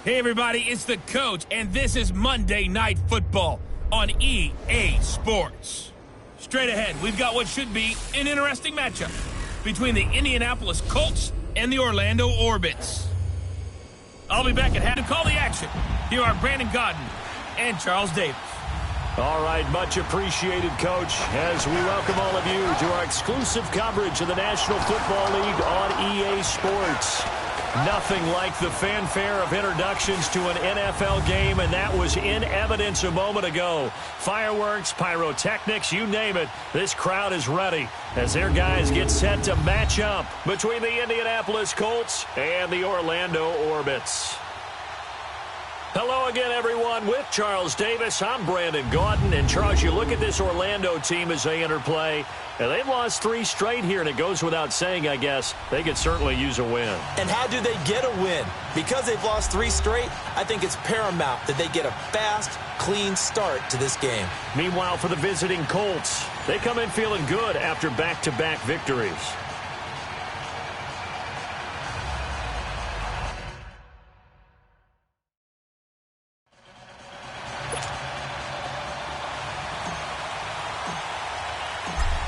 Hey everybody, it's the coach, and this is Monday Night Football on EA Sports. Straight ahead, we've got what should be an interesting matchup between the Indianapolis Colts and the Orlando Orbits. I'll be back at half to call the action. Here are Brandon Gaudin and Charles Davis. All right, much appreciated, Coach, as we welcome all of you to our exclusive coverage of the National Football League on EA Sports. Nothing like the fanfare of introductions to an NFL game, and that was in evidence a moment ago. Fireworks, pyrotechnics, you name it. This crowd is ready as their guys get set to match up between the Indianapolis Colts and the Orlando Orbits. Hello again, everyone. With Charles Davis, I'm Brandon Gaudin. And, Charles, you look at this Orlando team as they enter play, and they've lost 3 straight here, and it goes without saying, I guess, they could certainly use a win. And how do they get a win? Because they've lost 3 straight, I think it's paramount that they get a fast, clean start to this game. Meanwhile, for the visiting Colts, they come in feeling good after back-to-back victories.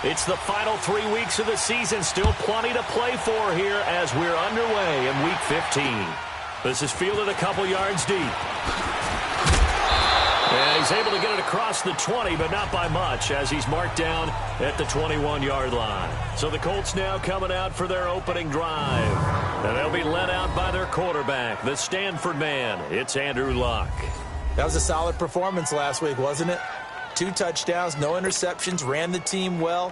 It's the final 3 weeks of the season. Still plenty to play for here as we're underway in Week 15. This is fielded a couple yards deep. And he's able to get it across the 20, but not by much, as he's marked down at the 21-yard line. So the Colts now coming out for their opening drive. And they'll be led out by their quarterback, the Stanford man. It's Andrew Luck. That was a solid performance last week, wasn't it? 2 touchdowns, no interceptions, ran the team well,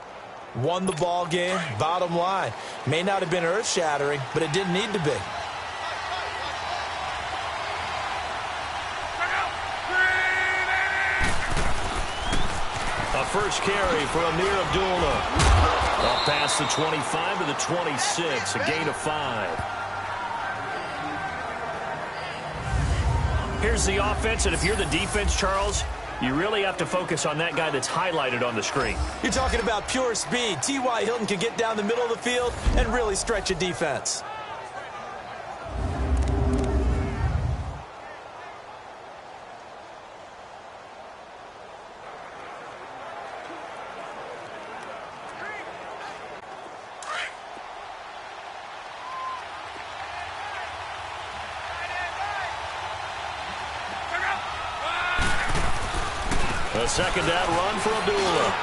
won the ball game. Bottom line, may not have been earth-shattering, but it didn't need to be. A first carry for Amir Abdullah. Off past the 25 to the 26, a gain of 5. Here's the offense, and if you're the defense, Charles, you really have to focus on that guy that's highlighted on the screen. You're talking about pure speed. T.Y. Hilton can get down the middle of the field and really stretch a defense. A second down run for Abdullah.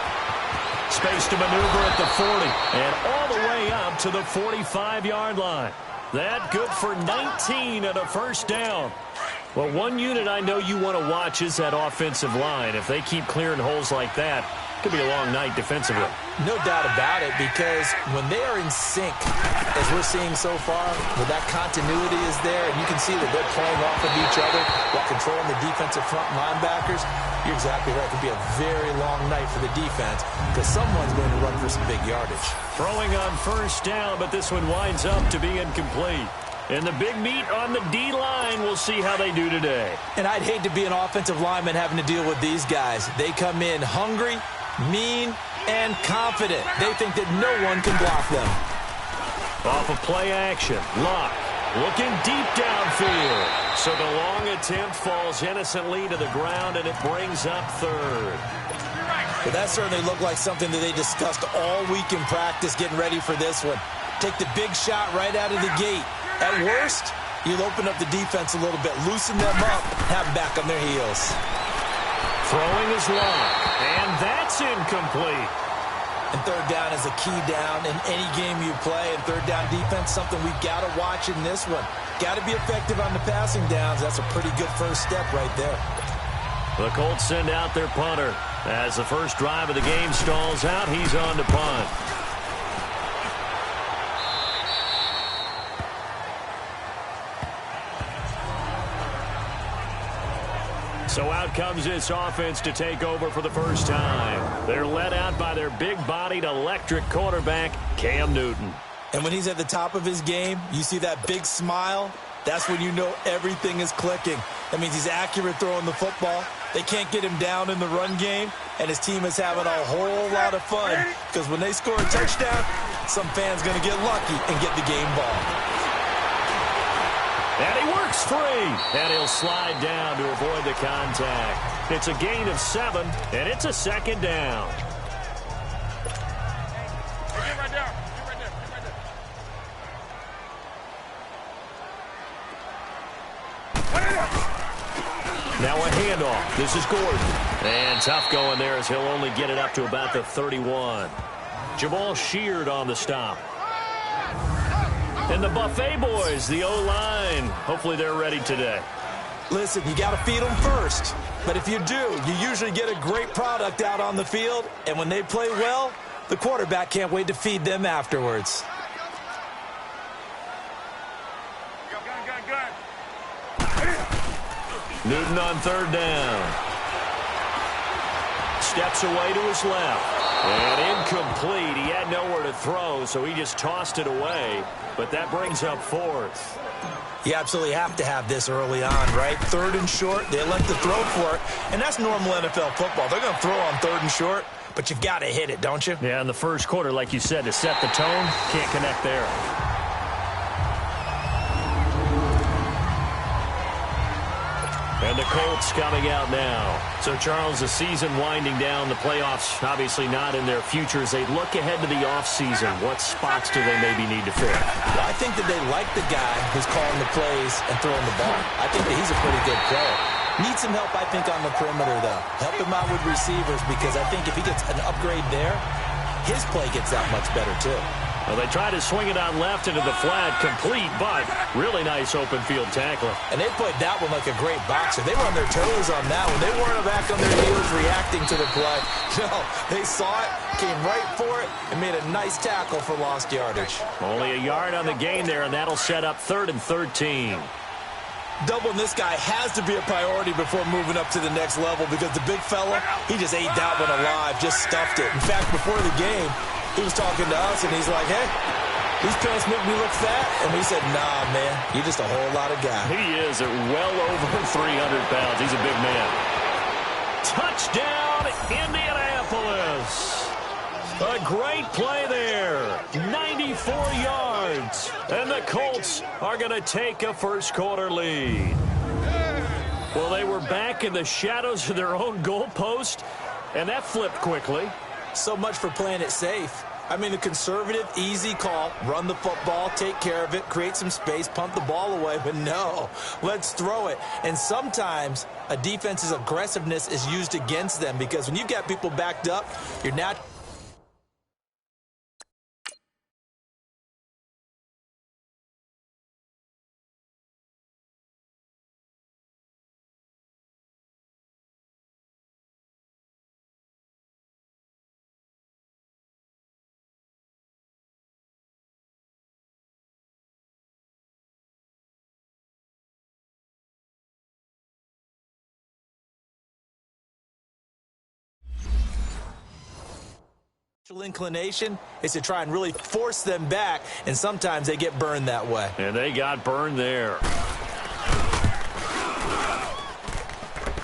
Space to maneuver at the 40. And all the way up to the 45-yard line. That good for 19 and a first down. Well, one unit I know you want to watch is that offensive line. If they keep clearing holes like that, it could be a long night defensively. No doubt about it, because when they are in sync, as we're seeing so far, where that continuity is there, and you can see that they're playing off of each other while controlling the defensive front linebackers, you're exactly right. It could be a very long night for the defense because someone's going to run for some big yardage. Throwing on first down, but this one winds up to be incomplete. And the big meat on the D-line, we'll see how they do today. And I'd hate to be an offensive lineman having to deal with these guys. They come in hungry, mean, and confident. They think that no one can block them. Off of play action, Luck looking deep downfield. So the long attempt falls innocently to the ground, and it brings up third. But that certainly looked like something that they discussed all week in practice getting ready for this one. Take the big shot right out of the gate. At worst, you'll open up the defense a little bit, loosen them up, have them back on their heels. Throwing is Luck, and that's incomplete. And third down is a key down in any game you play. And third down defense, something we've got to watch in this one. Got to be effective on the passing downs. That's a pretty good first step right there. The Colts send out their punter. As the first drive of the game stalls out, he's on to punt. So out comes this offense to take over for the first time. They're led out by their big-bodied electric quarterback, Cam Newton. And when he's at the top of his game, you see that big smile, that's when you know everything is clicking. That means he's accurate throwing the football. They can't get him down in the run game, and his team is having a whole lot of fun because when they score a touchdown, some fan's going to get lucky and get the game ball. And he works free, and he'll slide down to avoid the contact. It's a gain of 7, and it's a second down. Get right there. Now a handoff. This is Gordon. And tough going there as he'll only get it up to about the 31. Jamal Sheard on the stop. And the Buffet boys, the O-line. Hopefully they're ready today. Listen, you got to feed them first. But if you do, you usually get a great product out on the field. And when they play well, the quarterback can't wait to feed them afterwards. Newton on third down. Steps away to his left. And incomplete. He had nowhere to throw, so he just tossed it away. But that brings up fourth. You absolutely have to have this early on, right? Third and short, they elect to throw for it. And that's normal NFL football. They're going to throw on third and short, but you've got to hit it, don't you? Yeah, in the first quarter, like you said, to set the tone, can't connect there. And the Colts coming out now. So, Charles, the season winding down, the playoffs obviously not in their futures. They look ahead to the offseason. What spots do they maybe need to fill? Well, I think that they like the guy who's calling the plays and throwing the ball. I think that he's a pretty good player. Needs some help, I think, on the perimeter, though. Help him out with receivers because I think if he gets an upgrade there, his play gets that much better, too. Well, they try to swing it on left into the flat, complete, but really nice open field tackler. And they played that one like a great boxer. They were on their toes on that one. They weren't back on their heels reacting to the play. No, they saw it, came right for it, and made a nice tackle for lost yardage. Only a yard on the gain there, and that'll set up 3rd and 13. Doubling this guy has to be a priority before moving up to the next level because the big fella, he just ate that one alive, just stuffed it. In fact, before the game, he was talking to us, and he's like, hey, these pants make me look fat. And we said, nah, man, you're just a whole lot of guy. He is at well over 300 pounds. He's a big man. Touchdown, Indianapolis. A great play there. 94 yards. And the Colts are going to take a first-quarter lead. Well, they were back in the shadows of their own goalpost, and that flipped quickly. So much for playing it safe. I mean, a conservative, easy call, run the football, take care of it, create some space, punt the ball away, but no, let's throw it. And sometimes a defense's aggressiveness is used against them because when you've got people backed up, you're not... inclination is to try and really force them back, and sometimes they get burned that way. And they got burned there.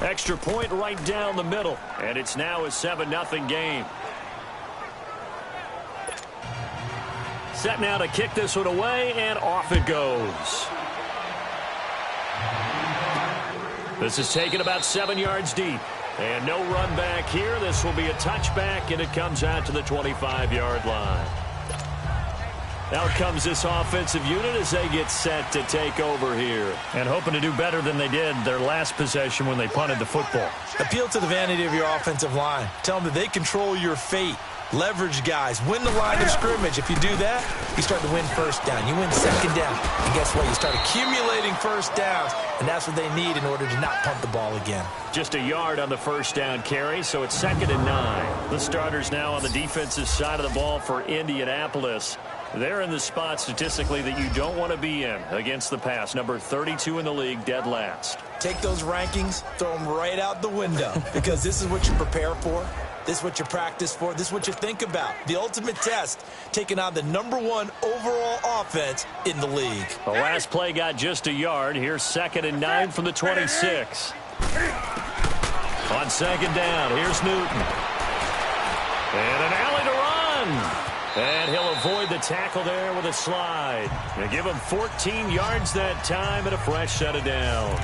Extra point right down the middle, and it's now a 7-0 game. Set now to kick this one away, and off it goes. This is taken about 7 yards deep. And no run back here. This will be a touchback, and it comes out to the 25-yard line. Out comes this offensive unit as they get set to take over here. And hoping to do better than they did their last possession when they punted the football. Appeal to the vanity of your offensive line. Tell them that they control your fate. Leverage guys. Win the line of scrimmage. If you do that, you start to win first down. You win second down. And guess what? You start accumulating first downs, and that's what they need in order to not punt the ball again. Just a yard on the first down carry, so it's 2nd and 9. The starters now on the defensive side of the ball for Indianapolis. They're in the spot statistically that you don't want to be in against the pass. Number 32 in the league, dead last. Take those rankings, throw them right out the window because this is what you prepare for. This is what you practice for. This is what you think about. The ultimate test, taking on the #1 overall offense in the league. The last play got just a yard. Here's 2nd and 9 from the 26. On 2nd down, here's Newton. And an alley to run. And he'll avoid the tackle there with a slide. They give him 14 yards that time and a fresh set of downs.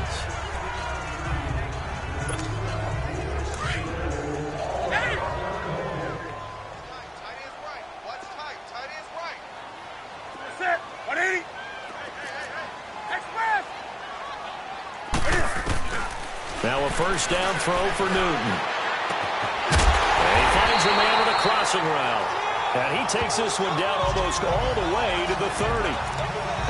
Now a first down throw for Newton. And he finds a man with a crossing route. And he takes this one down almost all the way to the 30.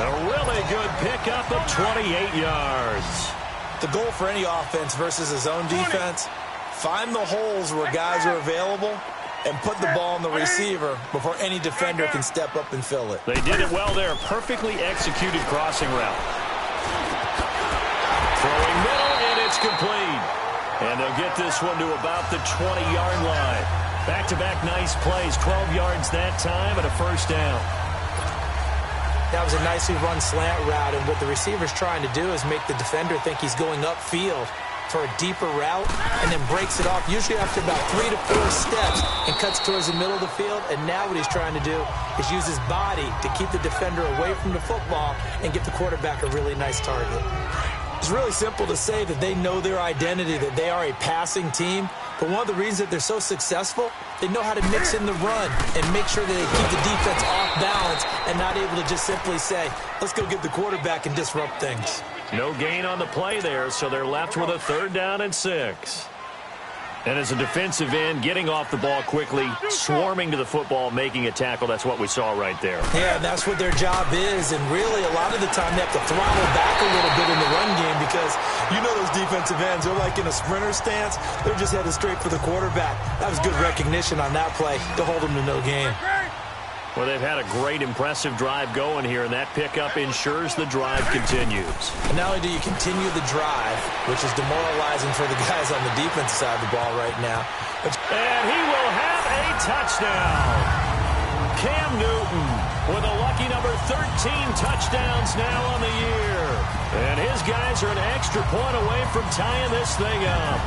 A really good pickup of 28 yards. The goal for any offense versus his own defense, find the holes where guys are available and put the ball on the receiver before any defender can step up and fill it. They did it well there. Perfectly executed crossing route. Throwing middle, and it's complete. And they'll get this one to about the 20-yard line. Back-to-back nice plays, 12 yards that time and a first down. That was a nicely run slant route, and what the receiver's trying to do is make the defender think he's going upfield for a deeper route and then breaks it off, usually after about 3 to 4 steps, and cuts towards the middle of the field. And now what he's trying to do is use his body to keep the defender away from the football and get the quarterback a really nice target. It's really simple to say that they know their identity, that they are a passing team. But one of the reasons that they're so successful, they know how to mix in the run and make sure that they keep the defense off balance and not able to just simply say, let's go get the quarterback and disrupt things. No gain on the play there, so they're left with a 3rd down and 6. And as a defensive end, getting off the ball quickly, swarming to the football, making a tackle, that's what we saw right there. Yeah, and that's what their job is. And really, a lot of the time, they have to throttle back a little bit in the run game because you know those defensive ends, they're like in a sprinter stance. They're just headed straight for the quarterback. That was good recognition on that play to hold them to no gain. Well, they've had a great, impressive drive going here, and that pickup ensures the drive continues. And not only do you continue the drive, which is demoralizing for the guys on the defensive side of the ball right now. And he will have a touchdown. Cam Newton with a lucky number 13 touchdowns now on the year. And his guys are an extra point away from tying this thing up.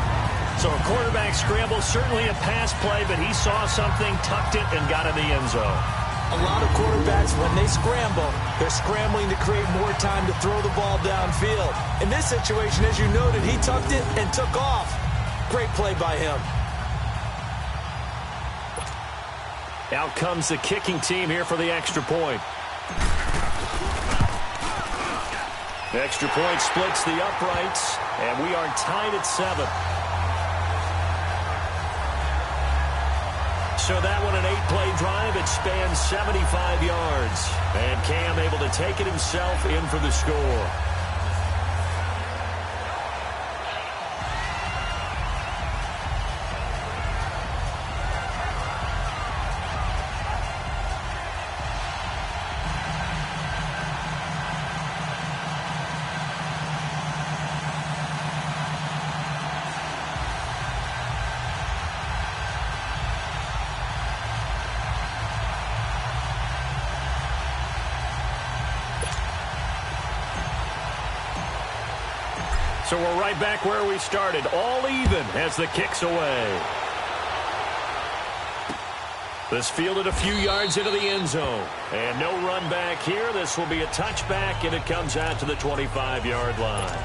So a quarterback scramble, certainly a pass play, but he saw something, tucked it, and got in the end zone. A lot of quarterbacks, when they scramble, they're scrambling to create more time to throw the ball downfield. In this situation, as you noted, he tucked it and took off. Great play by him. Out comes the kicking team here for the extra point. The extra point splits the uprights, and we are tied at 7. So that one, an 8-play drive. It spans 75 yards. And Cam able to take it himself in for the score. So we're right back where we started, all even as the kick's away. This fielded a few yards into the end zone. And no run back here. This will be a touchback, and it comes out to the 25-yard line.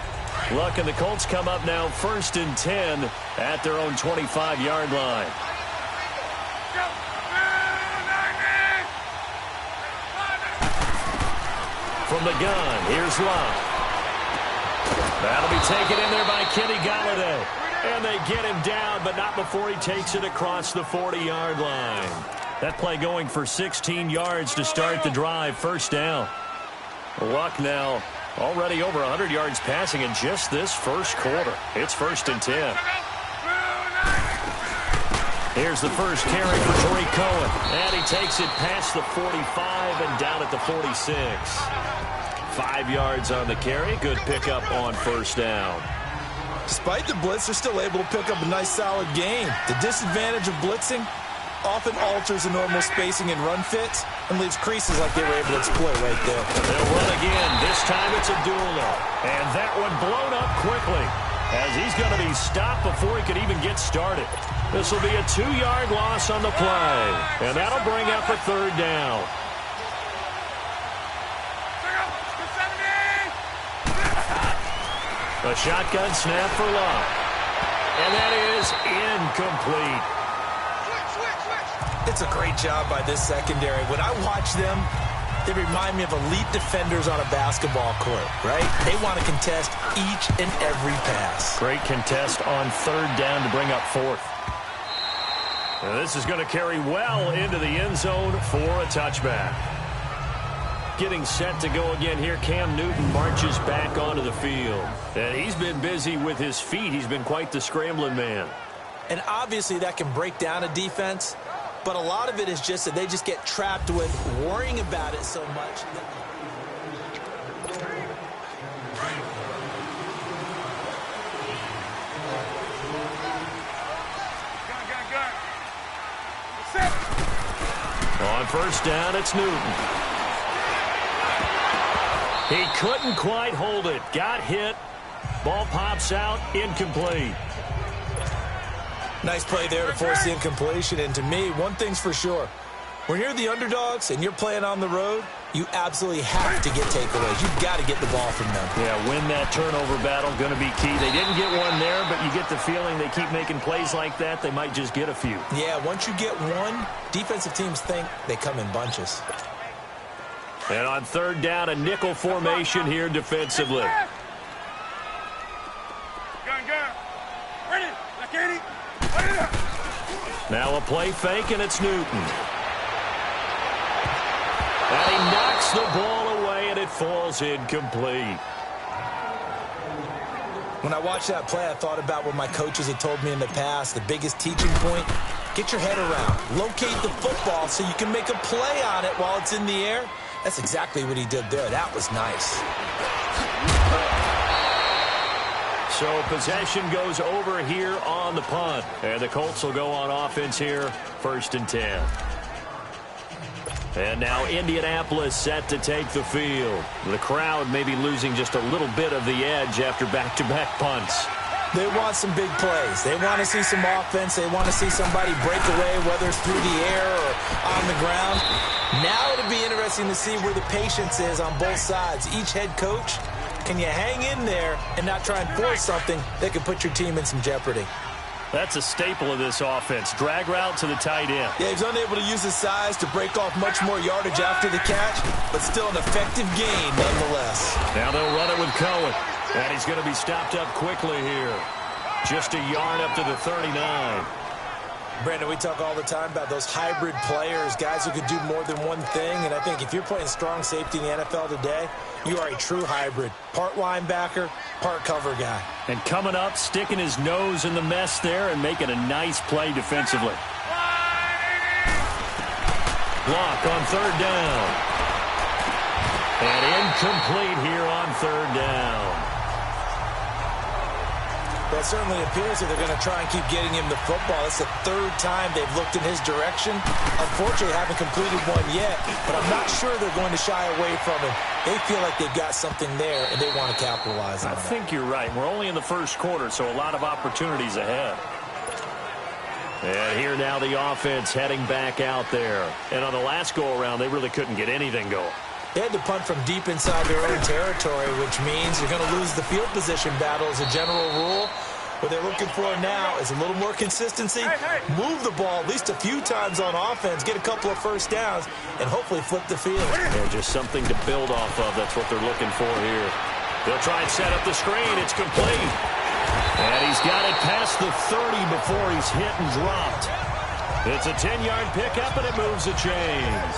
Luck and the Colts come up now 1st and 10 at their own 25-yard line. From the gun, here's Luck. That'll be taken in there by Kenny Golladay. And they get him down, but not before he takes it across the 40-yard line. That play going for 16 yards to start the drive. First down. Luck now already over 100 yards passing in just this first quarter. It's 1st and 10. Here's the first carry for Tariq Cohen. And he takes it past the 45 and down at the 46. 5 yards on the carry. Good pickup on first down. Despite the blitz, they're still able to pick up a nice, solid gain. The disadvantage of blitzing often alters the normal spacing and run fits and leaves creases like they were able to exploit right there. They'll run again. This time it's Abdullah. And that one blown up quickly as he's going to be stopped before he could even get started. This will be a 2-yard loss on the play. And that'll bring up a 3rd down. A shotgun snap for Luck. And that is incomplete. It's a great job by this secondary. When I watch them, they remind me of elite defenders on a basketball court, right? They want to contest each and every pass. Great contest on 3rd down to bring up 4th. And this is going to carry well into the end zone for a touchback. Getting set to go again here. Cam Newton marches back onto the field. And he's been busy with his feet. He's been quite the scrambling man. And obviously that can break down a defense, but a lot of it is just that they just get trapped with worrying about it so much. On first down, it's Newton. He couldn't quite hold it. Got hit. Ball pops out. Incomplete. Nice play there to force the incompletion. And to me, one thing's for sure. When you're the underdogs and you're playing on the road, you absolutely have to get takeaways. You've got to get the ball from them. Yeah, win that turnover battle, going to be key. They didn't get one there, but you get the feeling they keep making plays like that, they might just get a few. Yeah, once you get one, defensive teams think they come in bunches. And on 3rd down, a nickel formation here defensively. Now a play fake, and it's Newton. And he knocks the ball away, and it falls incomplete. When I watched that play, I thought about what my coaches had told me in the past. The biggest teaching point, get your head around. Locate the football so you can make a play on it while it's in the air. That's exactly what he did there. That was nice. So possession goes over here on the punt. And the Colts will go on offense here, 1st and 10. And now Indianapolis set to take the field. The crowd may be losing just a little bit of the edge after back-to-back punts. They want some big plays. They want to see some offense. They want to see somebody break away, whether it's through the air or on the ground. Now it'll be interesting to see where the patience is on both sides. Each head coach, can you hang in there and not try and force something that could put your team in some jeopardy? That's a staple of this offense. Drag route to the tight end. Yeah, he's unable to use his size to break off much more yardage after the catch, but still an effective gain nonetheless. Now they'll run it with Cohen. And he's going to be stopped up quickly here. Just a yard up to the 39. Brandon, we talk all the time about those hybrid players, guys who could do more than one thing. And I think if you're playing strong safety in the NFL today, you are a true hybrid. Part linebacker, part cover guy. And coming up, sticking his nose in the mess there and making a nice play defensively. Block on third down. And incomplete here on third down. Well, it certainly appears that they're going to try and keep getting him the football. It's the third time they've looked in his direction. Unfortunately, haven't completed one yet, but I'm not sure they're going to shy away from him. They feel like they've got something there, and they want to capitalize on it. I think you're right. We're only in the first quarter, so a lot of opportunities ahead. And here now the offense heading back out there. And on the last go-around, they really couldn't get anything going. They had to punt from deep inside their own territory, which means you're going to lose the field position battle as a general rule. What they're looking for now is a little more consistency, move the ball at least a few times on offense, get a couple of first downs, and hopefully flip the field. Yeah, just something to build off of. That's what they're looking for here. They'll try and set up the screen. It's complete. And he's got it past the 30 before he's hit and dropped. It's a 10-yard pickup, and it moves the chains.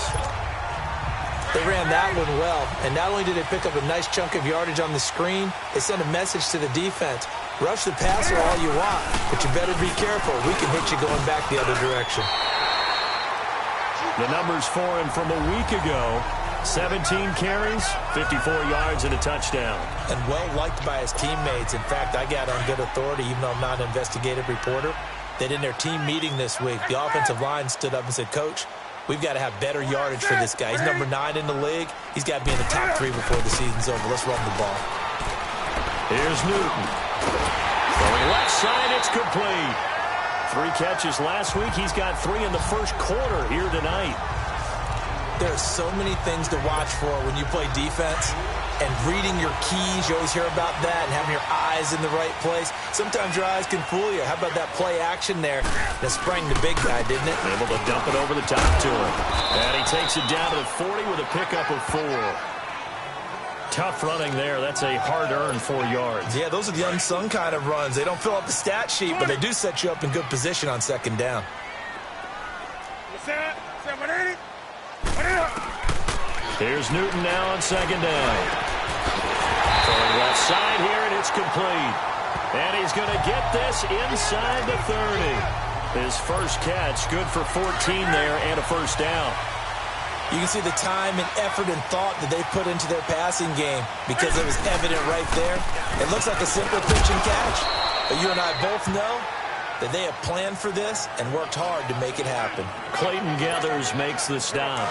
They ran that one well, and not only did they pick up a nice chunk of yardage on the screen, they sent a message to the defense. Rush the passer all you want, but you better be careful. We can hit you going back the other direction. The numbers for him from a week ago, 17 carries, 54 yards, and a touchdown. And well-liked by his teammates. In fact, I got on good authority, even though I'm not an investigative reporter, that in their team meeting this week, the offensive line stood up and said, Coach, we've got to have better yardage for this guy. He's number 9 in the league. He's got to be in the top 3 before the season's over. Let's run the ball. Here's Newton. Going left side, it's complete. 3 catches last week. He's got 3 in the first quarter here tonight. There are so many things to watch for when you play defense. And reading your keys, you always hear about that, and having your eyes in the right place. Sometimes your eyes can fool you. How about that play action there that sprang the big guy, didn't it? Able to dump it over the top to him. And he takes it down to the 40 with a pickup of 4. Tough running there. That's a hard-earned 4 yards. Yeah, those are the unsung kind of runs. They don't fill up the stat sheet, but they do set you up in good position on second down. Here's Newton now on second down. Going left side here, and it's complete. And he's going to get this inside the 30. His first catch, good for 14 there and a first down. You can see the time and effort and thought that they put into their passing game because it was evident right there. It looks like a simple pitch and catch, but you and I both know that they have planned for this and worked hard to make it happen. Clayton Gathers makes the stop.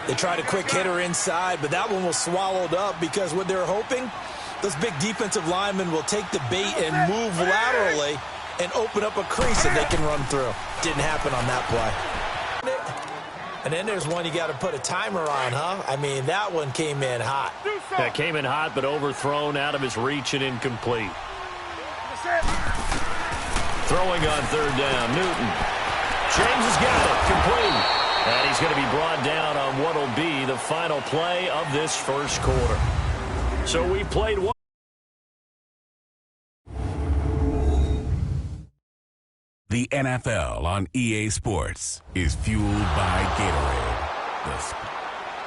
They tried a quick hitter inside, but that one was swallowed up because what they're hoping, those big defensive linemen will take the bait and move laterally and open up a crease that they can run through. Didn't happen on that play. And then there's one you got to put a timer on, huh? I mean, that one came in hot. That came in hot, but overthrown out of his reach and incomplete. Throwing on third down, Newton. James has got it, complete. And he's going to be brought down on what will be the final play of this first quarter. So we played one. The NFL on EA Sports is fueled by Gatorade.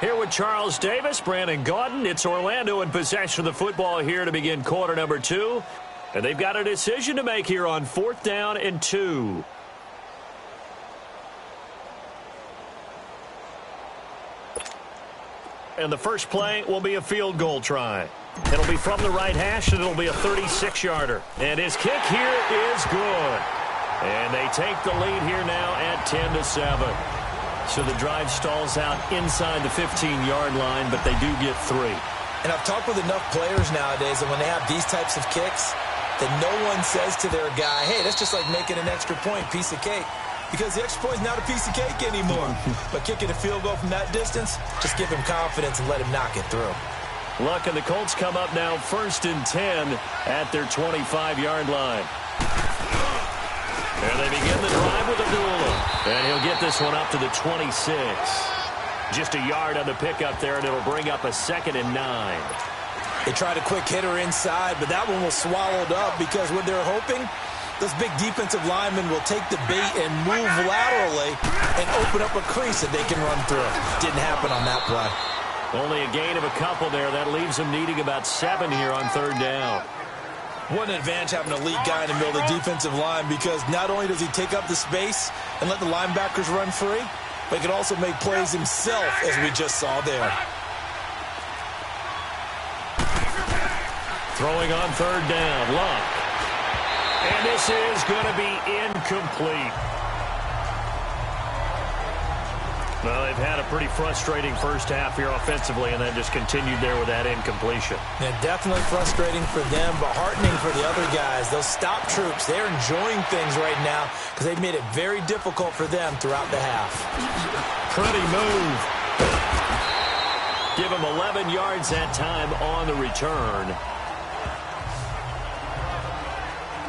Here with Charles Davis, Brandon Gaudin. It's Orlando in possession of the football here to begin quarter number 2. And they've got a decision to make here on 4th down and 2. And the first play will be a field goal try. It'll be from the right hash, and it'll be a 36-yarder. And his kick here is good. And they take the lead here now at 10-7. So the drive stalls out inside the 15-yard line, but they do get 3. And I've talked with enough players nowadays that when they have these types of kicks, that no one says to their guy, hey, that's just like making an extra point, piece of cake. Because the extra point is not a piece of cake anymore. But kicking a field goal from that distance, just give him confidence and let him knock it through. Luck, and the Colts come up now 1st and 10 at their 25-yard line. And they begin the drive with Abdullah. And he'll get this one up to the 26. Just a yard on the pickup there, and it'll bring up a 2nd and 9. They tried a quick hitter inside, but that one was swallowed up because what they're hoping, those big defensive linemen will take the bait and move laterally and open up a crease that they can run through. Didn't happen on that play. Only a gain of a couple there. That leaves them needing about 7 here on 3rd down. What an advantage having an elite guy in the middle of the defensive line, because not only does he take up the space and let the linebackers run free, but he can also make plays himself, as we just saw there. Throwing on 3rd down, Luck. And this is going to be incomplete. Well, they've had a pretty frustrating first half here offensively, and then just continued there with that incompletion. Yeah, definitely frustrating for them, but heartening for the other guys. Those stop troops, they're enjoying things right now because they've made it very difficult for them throughout the half. Pretty move. Give them 11 yards that time on the return.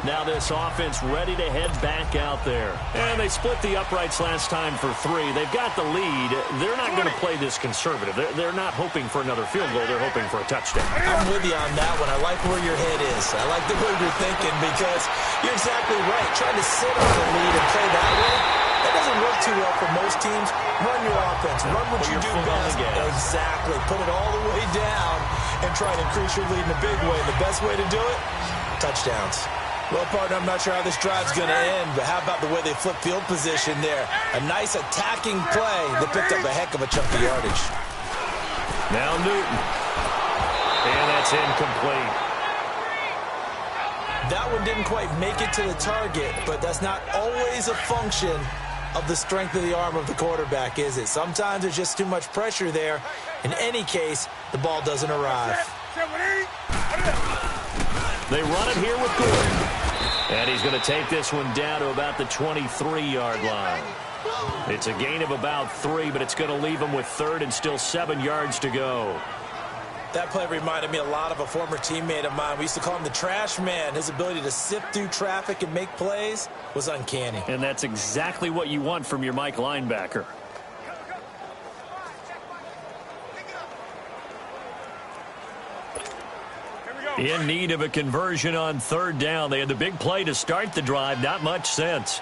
Now this offense ready to head back out there. And they split the uprights last time for 3. They've got the lead. They're not going to play this conservative. They're not hoping for another field goal. They're hoping for a touchdown. I'm with you on that one. I like where your head is. I like the way you're thinking, because you're exactly right. Trying to sit on the lead and play that way, that doesn't work too well for most teams. Run your offense. Run what you do best. Exactly. Put it all the way down and try to increase your lead in a big way. The best way to do it, touchdowns. Well, partner, I'm not sure how this drive's going to end, but how about the way they flip field position there? A nice attacking play that picked up a heck of a chunk of yardage. Now Newton. And that's incomplete. That one didn't quite make it to the target, but that's not always a function of the strength of the arm of the quarterback, is it? Sometimes there's just too much pressure there. In any case, the ball doesn't arrive. They run it here with Gordon. And he's going to take this one down to about the 23-yard line. It's a gain of about 3, but it's going to leave him with 3rd and still 7 yards to go. That play reminded me a lot of a former teammate of mine. We used to call him the trash man. His ability to sift through traffic and make plays was uncanny. And that's exactly what you want from your Mike linebacker. In need of a conversion on 3rd down. They had the big play to start the drive. Not much sense.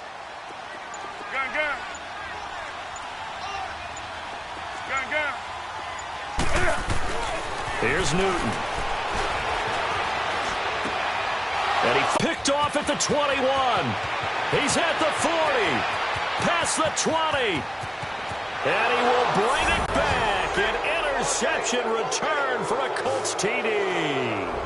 Here's Newton. And he picked off at the 21. He's at the 40. Past the 20. And he will bring it back. An interception return for a Colts TD.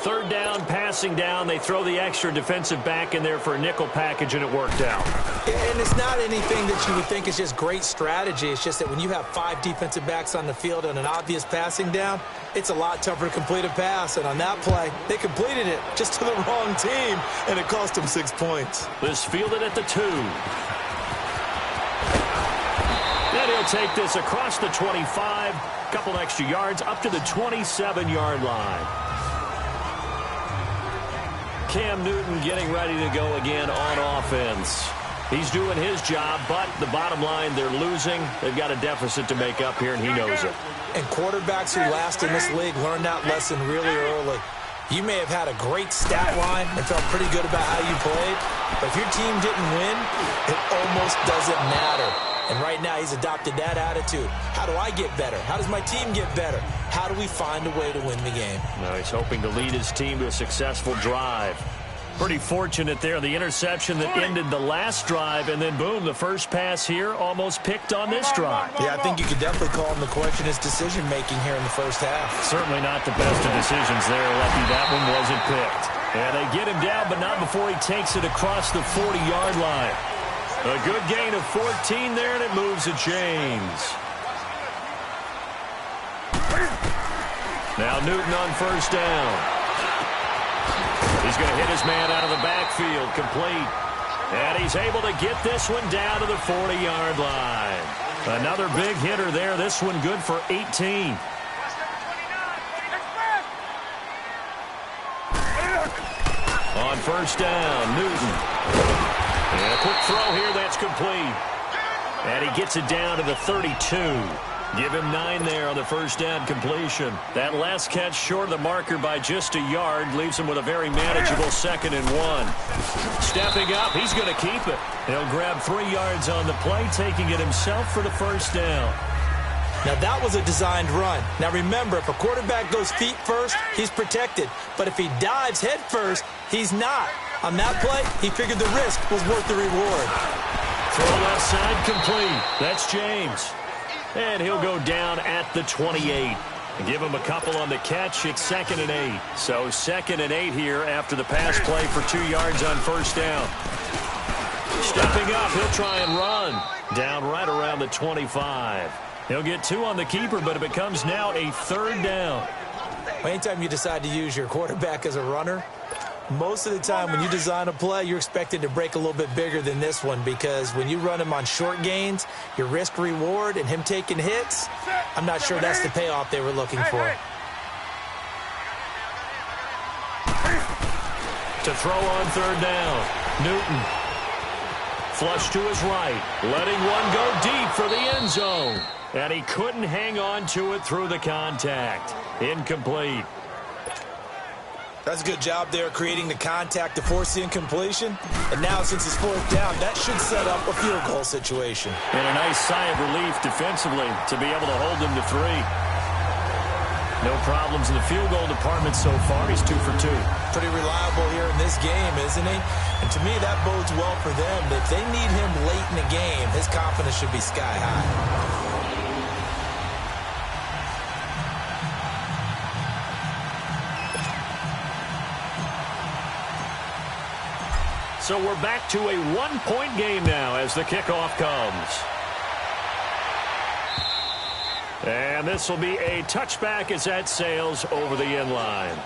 Third down, passing down. They throw the extra defensive back in there for a nickel package, and it worked out. And it's not anything that you would think is just great strategy. It's just that when you have 5 defensive backs on the field and an obvious passing down, it's a lot tougher to complete a pass. And on that play, they completed it just to the wrong team, and it cost them 6 points. This fielded at the 2. Then he'll take this across the 25, couple extra yards, up to the 27-yard line. Cam Newton getting ready to go again on offense. He's doing his job, but the bottom line, they're losing. They've got a deficit to make up here, and he knows it. And quarterbacks who last in this league learned that lesson really early. You may have had a great stat line and felt pretty good about how you played, but if your team didn't win, it almost doesn't matter. And right now, he's adopted that attitude. How do I get better? How does my team get better? How do we find a way to win the game? Now he's hoping to lead his team to a successful drive. Pretty fortunate there, the interception that ended the last drive, and then boom, the first pass here almost picked on this drive. Yeah, I think you could definitely call him to question his decision-making here in the first half. Certainly not the best of decisions there. Lucky that one wasn't picked. And they get him down, but not before he takes it across the 40-yard line. A good gain of 14 there, and it moves to James. Now Newton on first down. He's going to hit his man out of the backfield, complete. And he's able to get this one down to the 40-yard line. Another big hitter there. This one good for 18. On first down, Newton. And a quick throw here, that's complete. And he gets it down to the 32. Give him 9 there on the first down completion. That last catch short of the marker by just a yard leaves him with a very manageable 2nd and 1. Stepping up, he's going to keep it. He'll grab 3 yards on the play, taking it himself for the first down. Now, that was a designed run. Now, remember, if a quarterback goes feet first, he's protected. But if he dives head first, he's not. On that play, he figured the risk was worth the reward. Throw left side complete. That's James. And he'll go down at the 28. Give him a couple on the catch. It's 2nd and 8. So 2nd and 8 here after the pass play for 2 yards on first down. Stepping up, he'll try and run. Down right around the 25. He'll get 2 on the keeper, but it becomes now a 3rd down. Anytime you decide to use your quarterback as a runner, most of the time when you design a play, you're expected to break a little bit bigger than this one, because when you run him on short gains, your risk-reward and him taking hits, I'm not sure that's the payoff they were looking for. To throw on 3rd down, Newton. Flush to his right, letting one go deep for the end zone. And he couldn't hang on to it through the contact. Incomplete. That's a good job there creating the contact to force the incompletion. And now, since it's 4th down, that should set up a field goal situation. And a nice sigh of relief defensively to be able to hold them to 3. No problems in the field goal department so far. He's 2 for 2. Pretty reliable here in this game, isn't he? And to me, that bodes well for them. If they need him late in the game, his confidence should be sky high. So we're back to a 1-point game now as the kickoff comes. And this will be a touchback as that sails over the end line.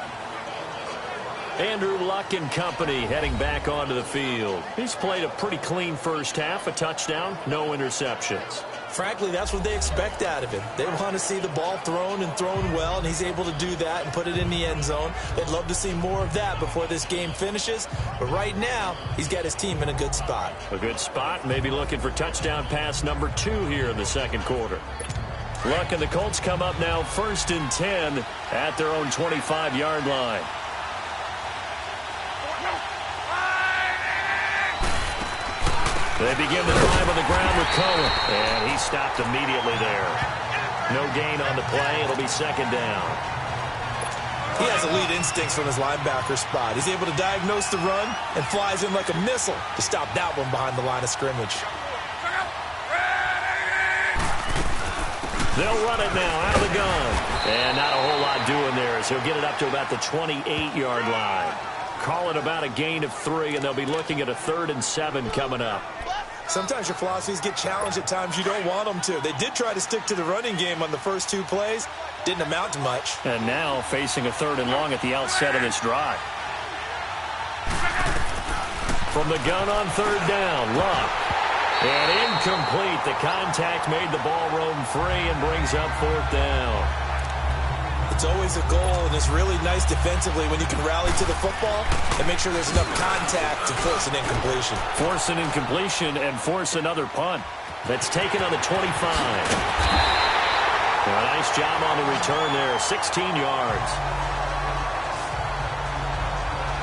Andrew Luck and company heading back onto the field. He's played a pretty clean first half, a touchdown, no interceptions. Frankly, that's what they expect out of him. They want to see the ball thrown and thrown well, and he's able to do that and put it in the end zone. They'd love to see more of that before this game finishes. But right now, he's got his team in a good spot. A good spot, maybe looking for touchdown pass number 2 here in the 2nd quarter. Luck and the Colts come up now 1st and 10 at their own 25-yard line. They begin the drive on the ground with Cohen, and he stopped immediately there. No gain on the play. It'll be 2nd down. He has elite instincts from his linebacker spot. He's able to diagnose the run and flies in like a missile to stop that one behind the line of scrimmage. They'll run it now out of the gun. And not a whole lot doing there as he'll get it up to about the 28-yard line. Call it about a gain of 3, and they'll be looking at a 3rd and 7 coming up. Sometimes your philosophies get challenged at times you don't want them to. They did try to stick to the running game on the first 2 plays. Didn't amount to much. And now facing a 3rd and long at the outset of this drive. From the gun on 3rd down, Luck. And incomplete. The contact made the ball roam free and brings up 4th down. It's always a goal, and it's really nice defensively when you can rally to the football and make sure there's enough contact to force an incompletion. Force an incompletion and force another punt. That's taken on the 25. A nice job on the return there, 16 yards.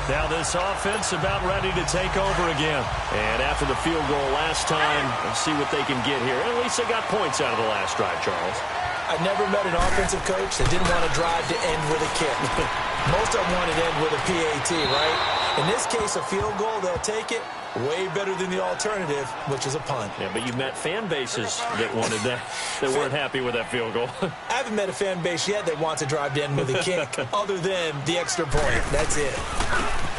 Now this offense about ready to take over again. And after the field goal last time, let's see what they can get here. At least they got points out of the last drive, Charles. I never met an offensive coach that didn't want to drive to end with a kick. Most of them want to end with a PAT, right? In this case, a field goal, they'll take it. Way better than the alternative, which is a punt. Yeah, but you met fan bases that wanted that, that weren't happy with that field goal. I haven't met a fan base yet that wants to drive to end with a kick, other than the extra point. That's it.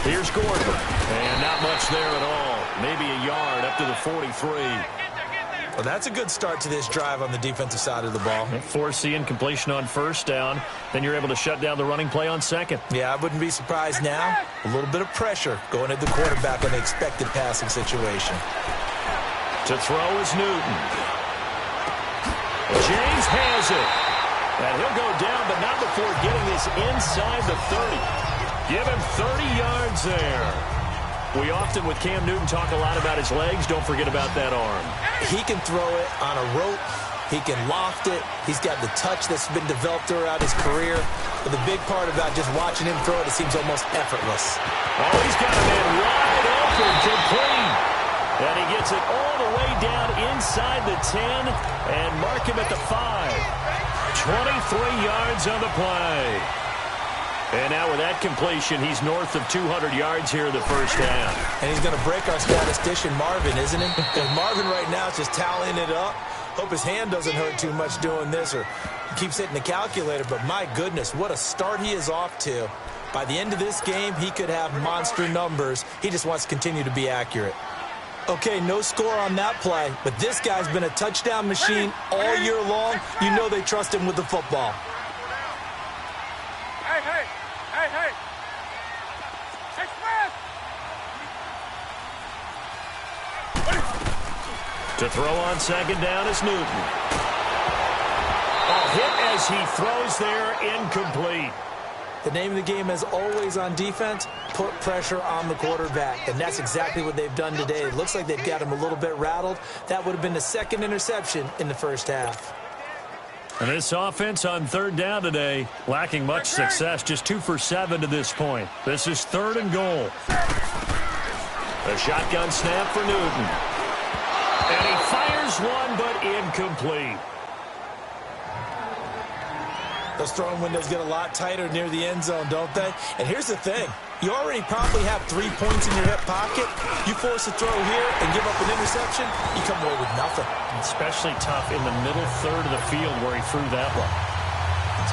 Here's Gordon. And not much there at all. Maybe a yard up to the 43. Well, that's a good start to this drive on the defensive side of the ball. Force the incompletion on first down. Then you're able to shut down the running play on second. Yeah, I wouldn't be surprised now. A little bit of pressure going at the quarterback in the expected passing situation. To throw is Newton. James has it. And he'll go down, but not before getting this inside the 30. Give him 30 yards there. We often, with Cam Newton, talk a lot about his legs. Don't forget about that arm. He can throw it on a rope. He can loft it. He's got the touch that's been developed throughout his career. But the big part about just watching him throw it, it seems almost effortless. Oh, he's got a man wide open, complete. And he gets it all the way down inside the 10 and mark him at the 5. 23 yards on the play. And now with that completion, he's north of 200 yards here in the first half. And he's going to break our statistician, Marvin, isn't he? Because Marvin right now is just tallying it up. Hope his hand doesn't hurt too much doing this, or he keeps hitting the calculator. But my goodness, what a start he is off to. By the end of this game, he could have monster numbers. He just wants to continue to be accurate. Okay, no score on that play, but this guy's been a touchdown machine all year long. You know they trust him with the football. To throw on second down is Newton. A hit as he throws there, incomplete. The name of the game is always on defense, put pressure on the quarterback. And that's exactly what they've done today. It looks like they've got him a little bit rattled. That would have been the second interception in the first half. And this offense on third down today, lacking much success, just 2 for 7 to this point. This is 3rd and goal. A shotgun snap for Newton. And he fires one, but incomplete. Those throwing windows get a lot tighter near the end zone, don't they? And here's the thing. You already probably have 3 points in your hip pocket. You force a throw here and give up an interception, you come away with nothing. Especially tough in the middle third of the field where he threw that one.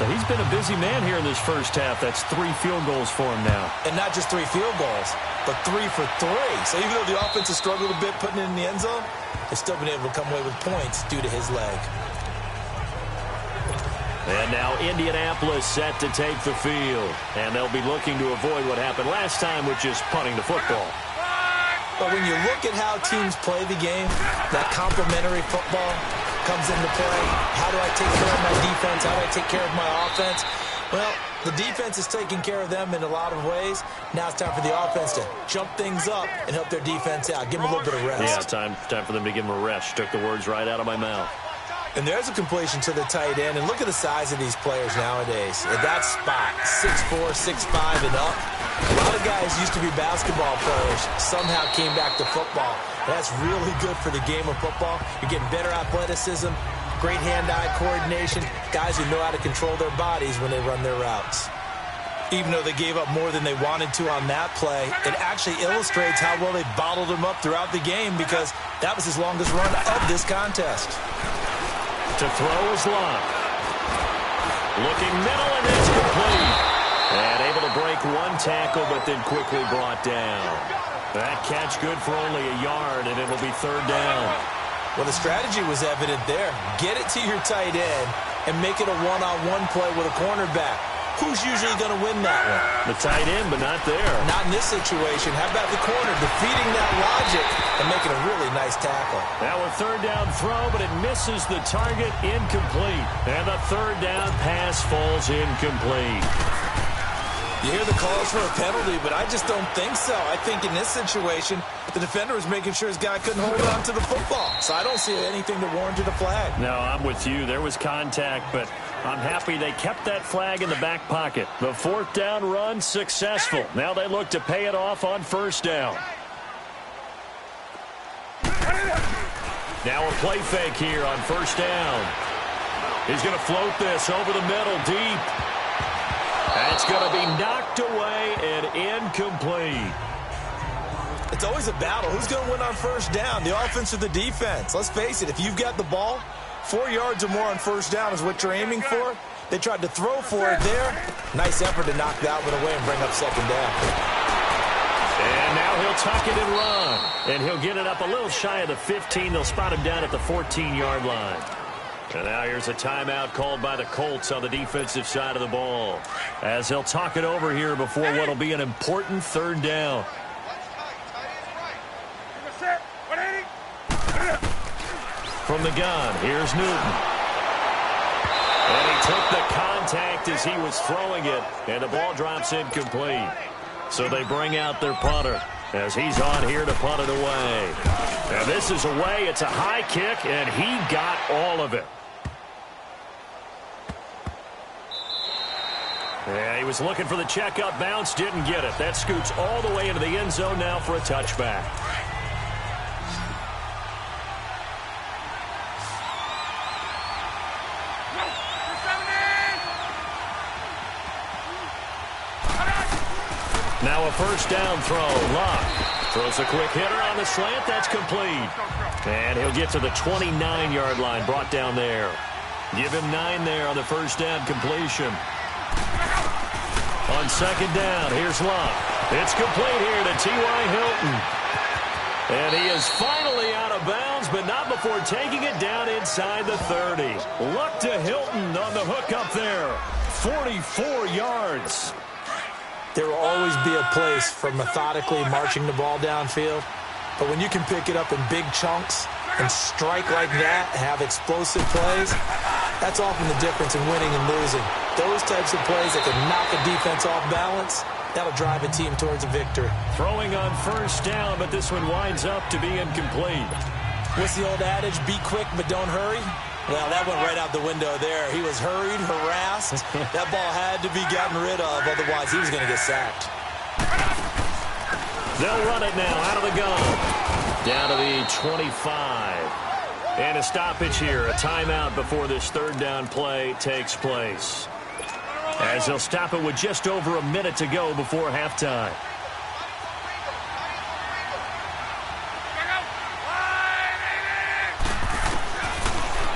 So he's been a busy man here in this first half. That's 3 field goals for him now. And not just 3 field goals, but 3 for 3. So even though the offense has struggled a bit putting it in the end zone, they've still been able to come away with points due to his leg. And now Indianapolis set to take the field. And they'll be looking to avoid what happened last time, which is punting the football. But when you look at how teams play the game, that complementary football comes into play. How do I take care of my defense? How do I take care of my offense? Well, the defense is taking care of them in a lot of ways. Now it's time for the offense to jump things up and help their defense out. Give them a little bit of rest. Yeah, time for them to give them a rest. Took the words right out of my mouth. And there's a completion to the tight end. And look at the size of these players nowadays. At that spot, 6'4", 6'5", and up. A lot of guys used to be basketball players, somehow came back to football. And that's really good for the game of football. You're getting better athleticism, great hand-eye coordination, guys who know how to control their bodies when they run their routes. Even though they gave up more than they wanted to on that play, it actually illustrates how well they bottled him up throughout the game, because that was his longest run of this contest. To throw is Locke. Looking middle, and it's complete. And able to break one tackle, but then quickly brought down. That catch good for only a yard, and it'll be 3rd down. Well, the strategy was evident there. Get it to your tight end and make it a one-on-one play with a cornerback. Who's usually going to win that one? The tight end, but not there. Not in this situation. How about the corner defeating that logic and making a really nice tackle? Now a 3rd down throw, but it misses the target, incomplete. And the 3rd down pass falls incomplete. You hear the calls for a penalty, but I just don't think so. I think in this situation, the defender was making sure his guy couldn't hold on to the football. So I don't see anything that warranted a flag. No, I'm with you. There was contact, but I'm happy they kept that flag in the back pocket. The fourth down run successful. Now they look to pay it off on first down. Now a play fake here on first down. He's going to float this over the middle deep. That's going to be knocked away and incomplete. It's always a battle. Who's going to win on first down, the offense or the defense? Let's face it, if you've got the ball, 4 yards or more on first down is what you're aiming for. They tried to throw for it there. Nice effort to knock that one away and bring up second down. And now he'll tuck it and run. And he'll get it up a little shy of the 15. They'll spot him down at the 14-yard line. And now here's a timeout called by the Colts on the defensive side of the ball, as he'll talk it over here before what will be an important third down. From the gun, here's Newton. And he took the contact as he was throwing it, and the ball drops incomplete. So they bring out their punter as he's on here to punt it away. And this is away. It's a high kick, and he got all of it. Yeah, he was looking for the checkup bounce, didn't get it. That scoots all the way into the end zone now for a touchback. Now a first down throw. Luck throws a quick hitter on the slant. That's complete. And he'll get to the 29-yard line, brought down there. Give him 9 there on the first down completion. On second down, here's Luck. It's complete here to T.Y. Hilton. And he is finally out of bounds, but not before taking it down inside the 30. Luck to Hilton on the hook up there. 44 yards. There will always be a place for methodically marching the ball downfield. But when you can pick it up in big chunks and strike like that, have explosive plays, that's often the difference in winning and losing. Those types of plays that can knock a defense off balance, that'll drive a team towards a victory. Throwing on first down, but this one winds up to be incomplete. What's the old adage? Be quick, but don't hurry. Well, that went right out the window there. He was hurried, harassed. That ball had to be gotten rid of, otherwise he was going to get sacked. They'll run it now out of the gun. Down to the 25. And a stoppage here, a timeout before this third down play takes place. As they'll stop it with just over a minute to go before halftime.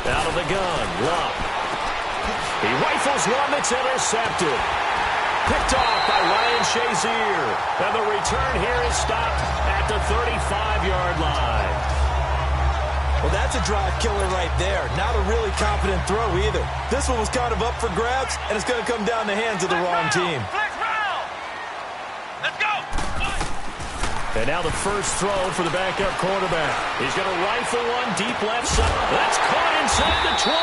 Out of the gun, Luck. He rifles one that's intercepted. Picked off by Ryan Shazier. And the return here is stopped at the 35-yard line. Well, that's a drive killer right there. Not a really confident throw either. This one was kind of up for grabs, and it's going to come down the hands of the wrong team. Let's go! And now the first throw for the backup quarterback. He's going to rifle one deep left side. That's caught inside the 20.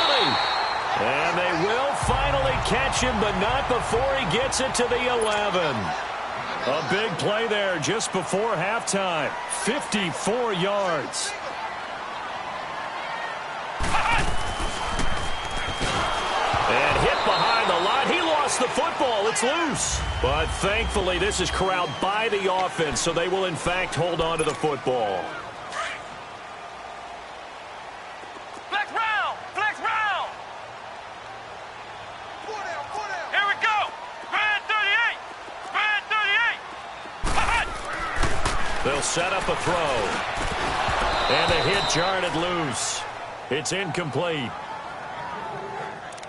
And they will finally catch him, but not before he gets it to the 11. A big play there just before halftime. 54 yards. And hit behind the line. He lost the football. It's loose. But thankfully, this is corralled by the offense, so they will, in fact, hold on to the football. Flex round! Flex round! Here we go! Spread 38! Spread 38! They'll set up a throw. And the hit jarred it loose. It's incomplete.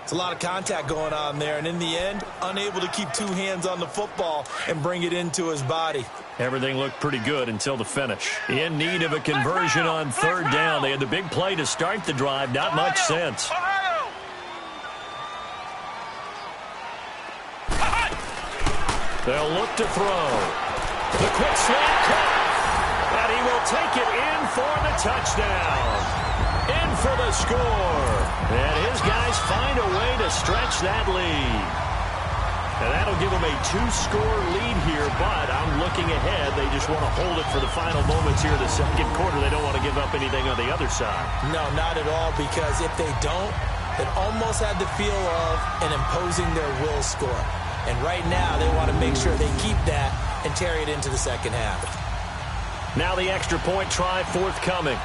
It's a lot of contact going on there, and in the end, unable to keep two hands on the football and bring it into his body. Everything looked pretty good until the finish. In need of a conversion on third down. They had the big play to start the drive. Not much sense. They'll look to throw. The quick slant cut. And he will take it in for the touchdown. In for the score. And his guys find a way to stretch that lead. And that'll give them a 2-score lead here, but I'm looking ahead. They just want to hold it for the final moments here in the second quarter. They don't want to give up anything on the other side. No, not at all, because if they don't, it almost had the feel of an imposing their will score. And right now, they want to make sure they keep that and carry it into the second half. Now the extra point try forthcoming.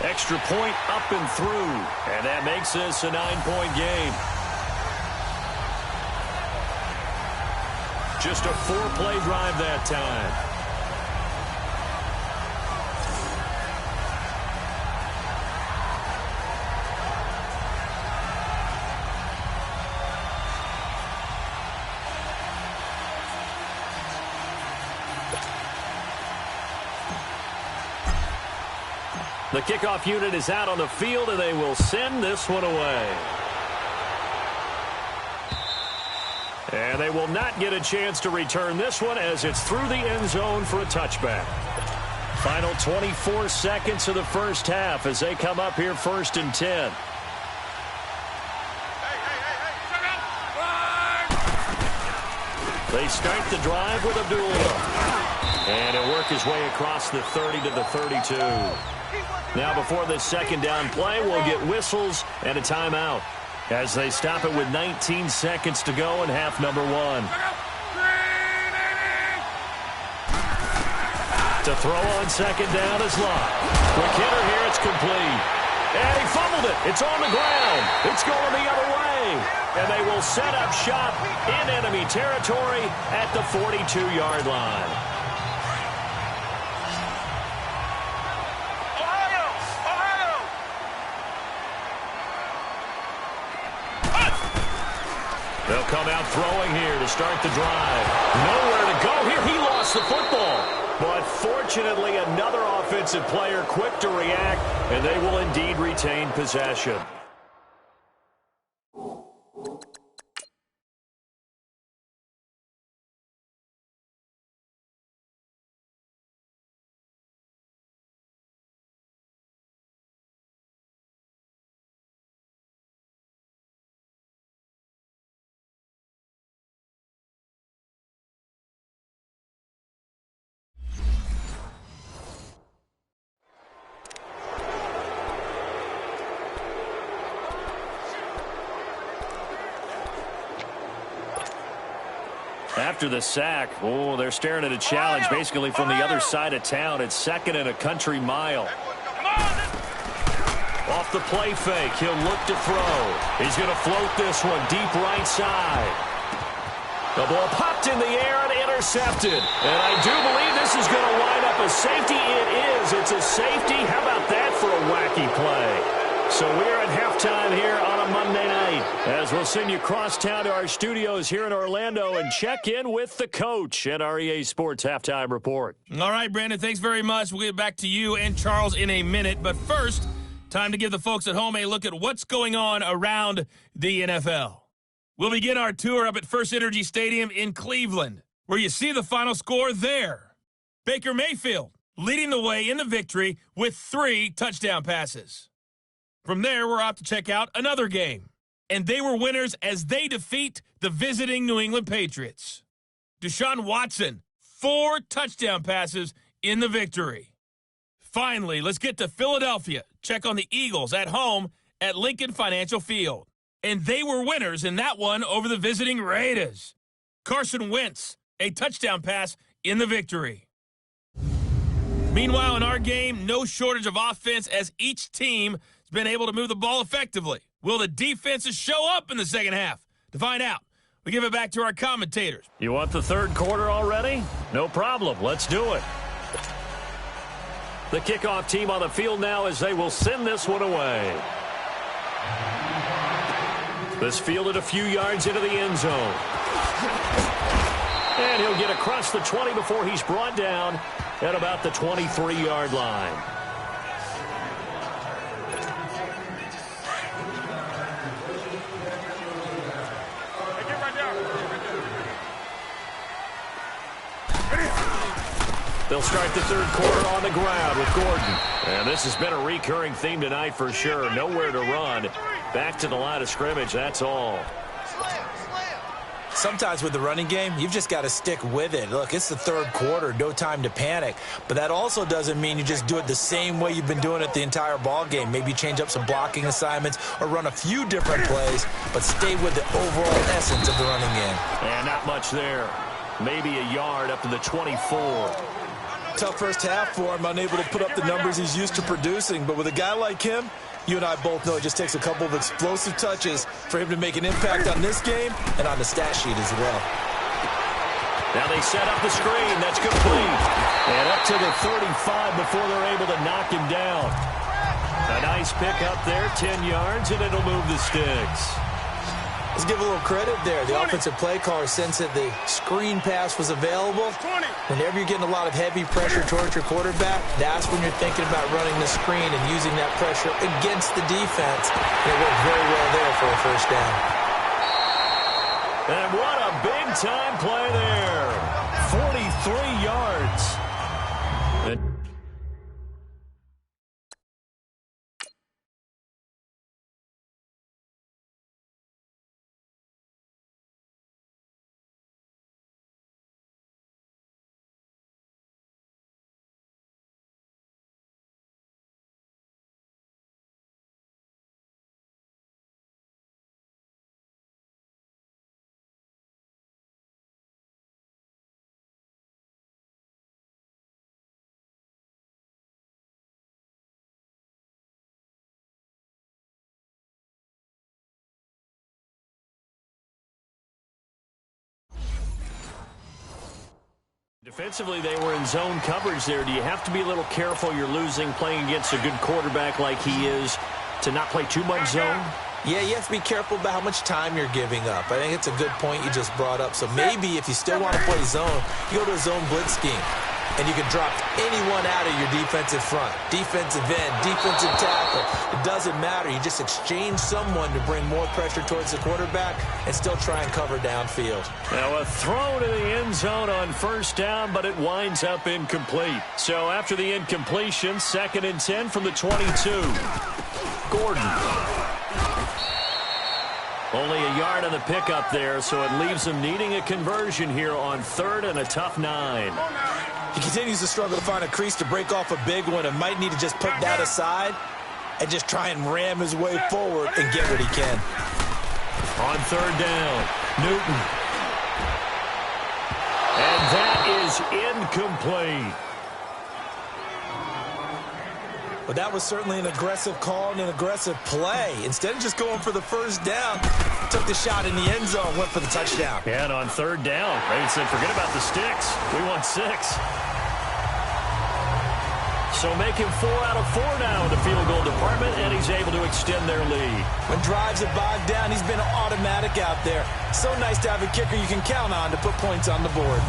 Extra point up and through. And that makes this a 9-point game. Just a 4-play drive that time. The kickoff unit is out on the field, and they will send this one away. And they will not get a chance to return this one as it's through the end zone for a touchback. Final 24 seconds of the first half as they come up here 1st and 10. They start the drive with Abdullah. And he'll work his way across the 30 to the 32. Now before this second down play, we'll get whistles and a timeout as they stop it with 19 seconds to go in half number 1. To throw on second down is Lott. Quick hitter here, it's complete. And he fumbled it. It's on the ground. It's going the other way. And they will set up shop in enemy territory at the 42-yard line. They'll come out throwing here to start the drive. Nowhere to go here. He lost the football. But fortunately, another offensive player quick to react, and they will indeed retain possession. After the sack, they're staring at a challenge basically from the other side of town. It's 2nd and a country mile. Off the play fake, he'll look to throw. He's going to float this one deep right side. The ball popped in the air and intercepted. And I do believe this is going to wind up a safety. It is. It's a safety. How about that for a wacky play? So we're at halftime here on a Monday night as we'll send you across town to our studios here in Orlando and check in with the coach at our EA Sports Halftime Report. All right, Brandon, thanks very much. We'll get back to you and Charles in a minute. But first, time to give the folks at home a look at what's going on around the NFL. We'll begin our tour up at First Energy Stadium in Cleveland, where you see the final score there. Baker Mayfield leading the way in the victory with 3 touchdown passes. From there, we're off to check out another game. And they were winners as they defeat the visiting New England Patriots. Deshaun Watson, 4 touchdown passes in the victory. Finally, let's get to Philadelphia. Check on the Eagles at home at Lincoln Financial Field. And they were winners in that one over the visiting Raiders. Carson Wentz, a touchdown pass in the victory. Meanwhile, in our game, no shortage of offense as each team has been able to move the ball effectively. Will the defenses show up in the second half? To find out, we give it back to our commentators. You want the third quarter already? No problem. Let's do it. The kickoff team on the field now as they will send this one away. This fielded a few yards into the end zone. And he'll get across the 20 before he's brought down at about the 23-yard line. They'll start the third quarter on the ground with Gordon. And this has been a recurring theme tonight for sure. Nowhere to run. Back to the line of scrimmage, that's all. Sometimes with the running game, you've just got to stick with it. Look, it's the third quarter, no time to panic. But that also doesn't mean you just do it the same way you've been doing it the entire ball game. Maybe change up some blocking assignments or run a few different plays, but stay with the overall essence of the running game. And not much there. Maybe a yard up to the 24. Tough first half for him, unable to put up the numbers he's used to producing. But with a guy like him, you and I both know it just takes a couple of explosive touches for him to make an impact on this game and on the stat sheet as well. Now they set up the screen. That's complete. And up to the 35 before they're able to knock him down. A nice pick up there, 10 yards, and it'll move the sticks. Let's give a little credit there. The offensive play caller sensed that the screen pass was available. Whenever you're getting a lot of heavy pressure towards your quarterback, that's when you're thinking about running the screen and using that pressure against the defense. And it worked very well there for a first down. And what a big-time play there. 43 yards. Defensively, they were in zone coverage there. Do you have to be a little careful you're losing playing against a good quarterback like he is to not play too much zone? Yeah, you have to be careful about how much time you're giving up. I think it's a good point you just brought up. So maybe if you still want to play zone, you go to a zone blitz scheme. And you can drop anyone out of your defensive front. Defensive end, defensive tackle. It doesn't matter. You just exchange someone to bring more pressure towards the quarterback and still try and cover downfield. Now a throw to the end zone on first down, but it winds up incomplete. So after the incompletion, 2nd and 10 from the 22. Gordon. Only a yard on the pickup there, so it leaves them needing a conversion here on 3rd and a tough 9. He continues to struggle to find a crease to break off a big one and might need to just put that aside and just try and ram his way forward and get what he can. On 3rd down, Newton. And that is incomplete. Well, that was certainly an aggressive call and an aggressive play. Instead of just going for the first down, took the shot in the end zone, went for the touchdown. And on 3rd down, Ravens said, forget about the sticks. We want 6. So make him 4 out of 4 now in the field goal department, and he's able to extend their lead. When drives are bogged down, he's been automatic out there. So nice to have a kicker you can count on to put points on the board.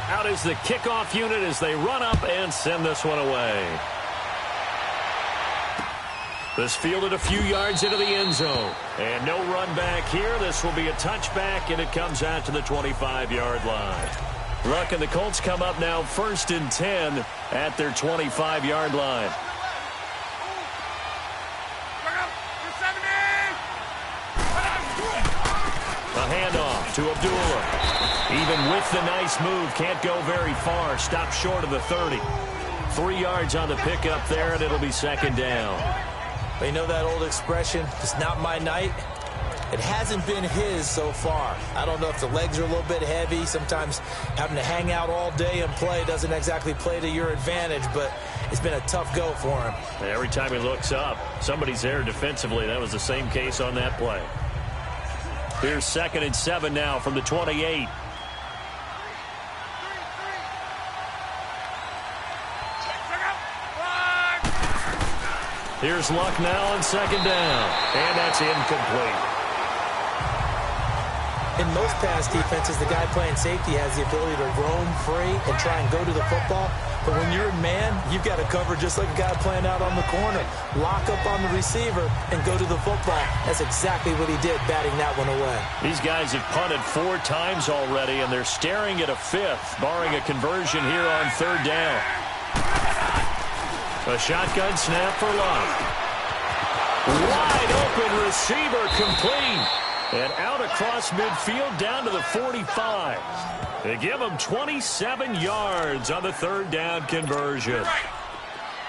Out is the kickoff unit as they run up and send this one away. This fielded a few yards into the end zone. And no run back here. This will be a touchback, and it comes out to the 25-yard line. Luck and the Colts come up now 1st and 10 at their 25-yard line. A handoff to Abdullah. Even with the nice move, can't go very far. Stopped short of the 30. 3 yards on the pickup there, and it'll be 2nd down. But you know that old expression, it's not my night? It hasn't been his so far. I don't know if the legs are a little bit heavy. Sometimes having to hang out all day and play doesn't exactly play to your advantage, but it's been a tough go for him. And every time he looks up, somebody's there defensively. That was the same case on that play. Here's 2nd and 7 now from the 28. Here's Luck now on 2nd down. And that's incomplete. In most pass defenses, the guy playing safety has the ability to roam free and try and go to the football. But when you're a man, you've got to cover just like a guy playing out on the corner. Lock up on the receiver and go to the football. That's exactly what he did, batting that one away. These guys have punted 4 times already, and they're staring at a 5th, barring a conversion here on 3rd down. A shotgun snap for Love. Wide open receiver complete. And out across midfield down to the 45. They give him 27 yards on the 3rd down conversion.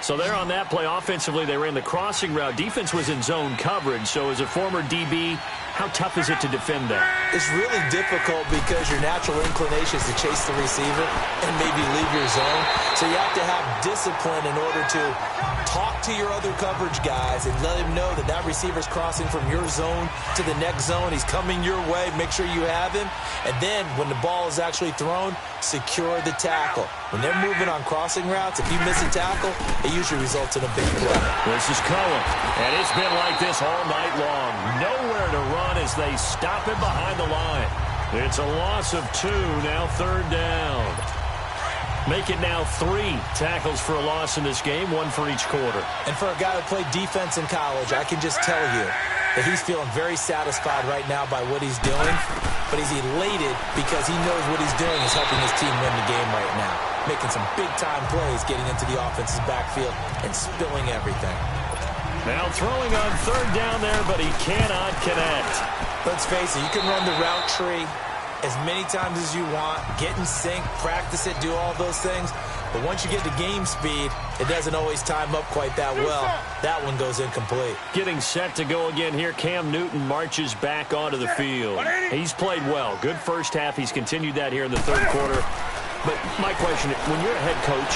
So there on that play, offensively, they ran the crossing route. Defense was in zone coverage. So as a former DB, how tough is it to defend that? It's really difficult because your natural inclination is to chase the receiver and maybe leave your zone. So you have to have discipline in order to talk to your other coverage guys and let him know that that receiver's crossing from your zone to the next zone. He's coming your way. Make sure you have him. And then when the ball is actually thrown, secure the tackle. When they're moving on crossing routes, if you miss a tackle, it usually results in a big play. This is Cohen, and it's been like this all night long. Nowhere to run as they stop him behind the line. It's a loss of 2, now 3rd down. Make it now 3 tackles for a loss in this game, 1 for each quarter. And for a guy who played defense in college, I can just tell you that he's feeling very satisfied right now by what he's doing. But he's elated because he knows what he's doing is helping his team win the game right now. Making some big-time plays, getting into the offense's backfield, and spilling everything. Now throwing on 3rd down there, but he cannot connect. Let's face it, you can run the route tree as many times as you want, get in sync, practice it, do all those things. But once you get to game speed, it doesn't always time up quite that well. That one goes incomplete. Getting set to go again here, Cam Newton marches back onto the field. He's played well. Good first half. He's continued that here in the 3rd quarter. But my question, when you're a head coach,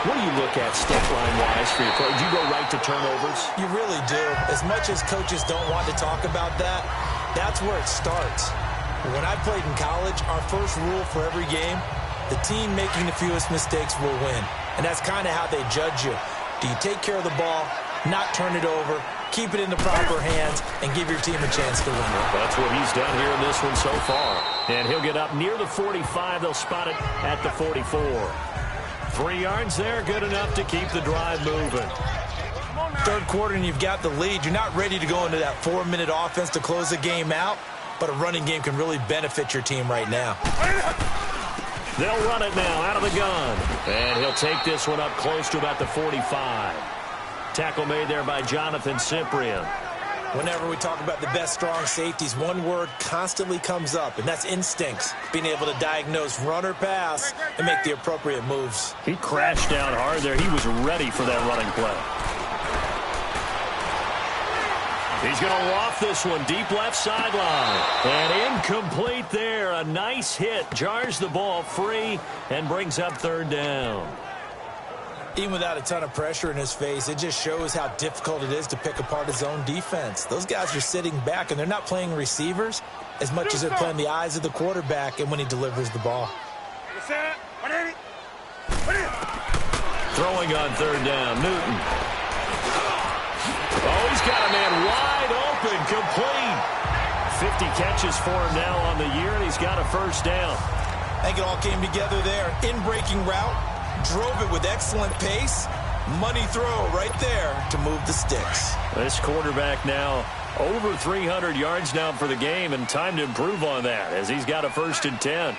what do you look at step line-wise for your play? Do you go right to turnovers? You really do. As much as coaches don't want to talk about that, that's where it starts. When I played in college, our first rule for every game, the team making the fewest mistakes will win. And that's kind of how they judge you. Do you take care of the ball, not turn it over, keep it in the proper hands, and give your team a chance to win? That's what he's done here in this one so far. And he'll get up near the 45. They'll spot it at the 44. 3 yards there, good enough to keep the drive moving. 3rd quarter and you've got the lead. You're not ready to go into that 4-minute offense to close the game out, but a running game can really benefit your team right now. They'll run it now out of the gun. And he'll take this one up close to about the 45. Tackle made there by Jonathan Cyprien. Whenever we talk about the best strong safeties, one word constantly comes up, and that's instincts. Being able to diagnose run or pass and make the appropriate moves. He crashed down hard there. He was ready for that running play. He's going to loft this one deep left sideline. And incomplete there. A nice hit. Jars the ball free and brings up 3rd down. Even without a ton of pressure in his face, it just shows how difficult it is to pick apart his own defense. Those guys are sitting back, and they're not playing receivers as much as they're playing the eyes of the quarterback and when he delivers the ball. Throwing on 3rd down, Newton. Oh, he's got a man wide open, complete. 50 catches for him now on the year, and he's got a 1st down. I think it all came together there. In-breaking route, drove it with excellent pace. Money throw right there to move the sticks. This quarterback now over 300 yards now for the game, and time to improve on that as he's got a 1st and 10.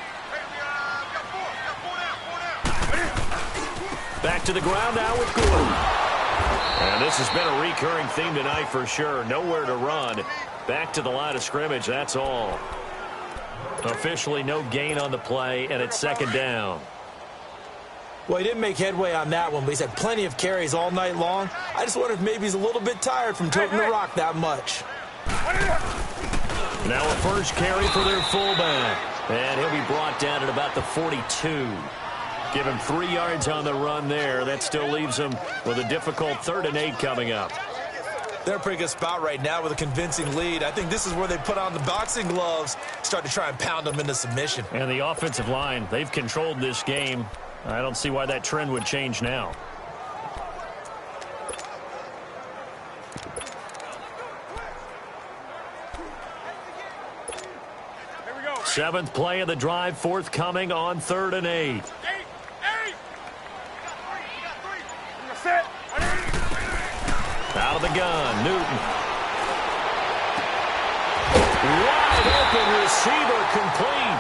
Back to the ground now with Gordon. And this has been a recurring theme tonight for sure. Nowhere to run. Back to the line of scrimmage, that's all. Officially no gain on the play, and it's 2nd down. Well, he didn't make headway on that one, but he's had plenty of carries all night long. I just wonder if maybe he's a little bit tired from toting the rock that much. Now a 1st carry for their fullback. And he'll be brought down at about the 42. Give him 3 yards on the run there. That still leaves him with a difficult 3rd and 8 coming up. They're in a pretty good spot right now with a convincing lead. I think this is where they put on the boxing gloves, start to try and pound them into submission. And the offensive line, they've controlled this game. I don't see why that trend would change now. Here we go. 7th play of the drive, forthcoming on 3rd and 8. Out of the gun, Newton. Wide open receiver, complete.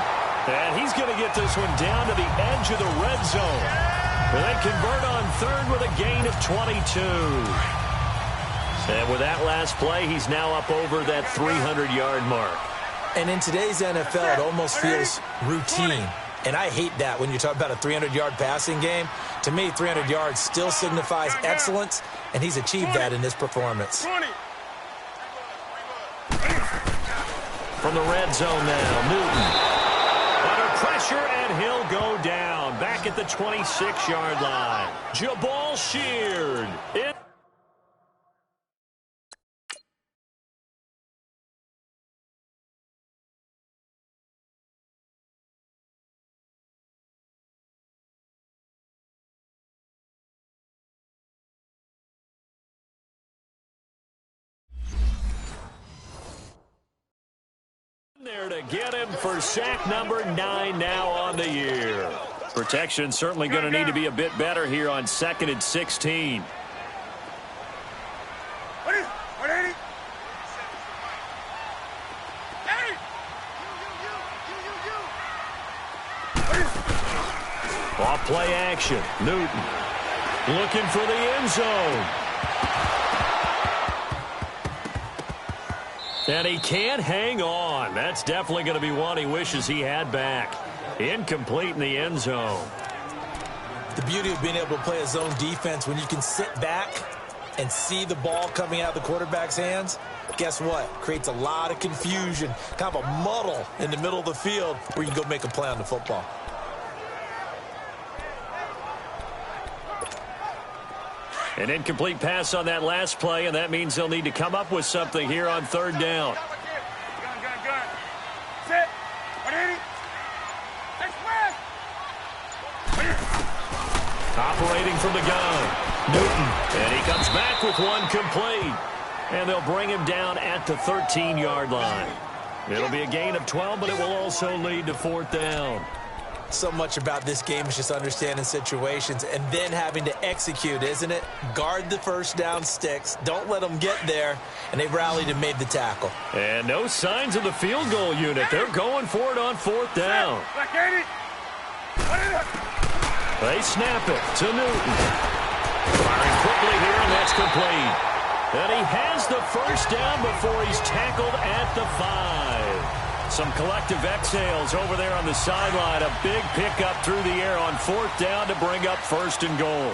And he's going to get this one down to the edge of the red zone. And then convert on third with a gain of 22. And with that last play, he's now up over that 300-yard mark. And in today's NFL, it almost feels routine. And I hate that when you talk about a 300-yard passing game. To me, 300 yards still signifies excellence, and he's achieved that in this performance. From the red zone now, Newton. Under pressure, and he'll go down. Back at the 26-yard line. Jabal Sheard. There to get him for sack number 9 now on the year. Protection certainly going to need to be a bit better here on 2nd and 16. Off play action. Newton looking for the end zone. And he can't hang on. That's definitely going to be one he wishes he had back. Incomplete in the end zone. The beauty of being able to play a zone defense when you can sit back and see the ball coming out of the quarterback's hands, guess what? Creates a lot of confusion, kind of a muddle in the middle of the field where you can go make a play on the football. An incomplete pass on that last play, and that means they'll need to come up with something here on third down. Set. Operating from the gun, Newton. And he comes back with one complete. And they'll bring him down at the 13-yard line. It'll be a gain of 12, but it will also lead to fourth down. So much about this game is just understanding situations and then having to execute, isn't it? Guard the first down sticks. Don't let them get there. And they rallied and made the tackle. And no signs of the field goal unit. They're going for it on fourth down. They snap it to Newton. Firing quickly here, and that's complete. And he has the first down before he's tackled at the 5. Some collective exhales over there on the sideline. A big pickup through the air on fourth down to bring up first and goal.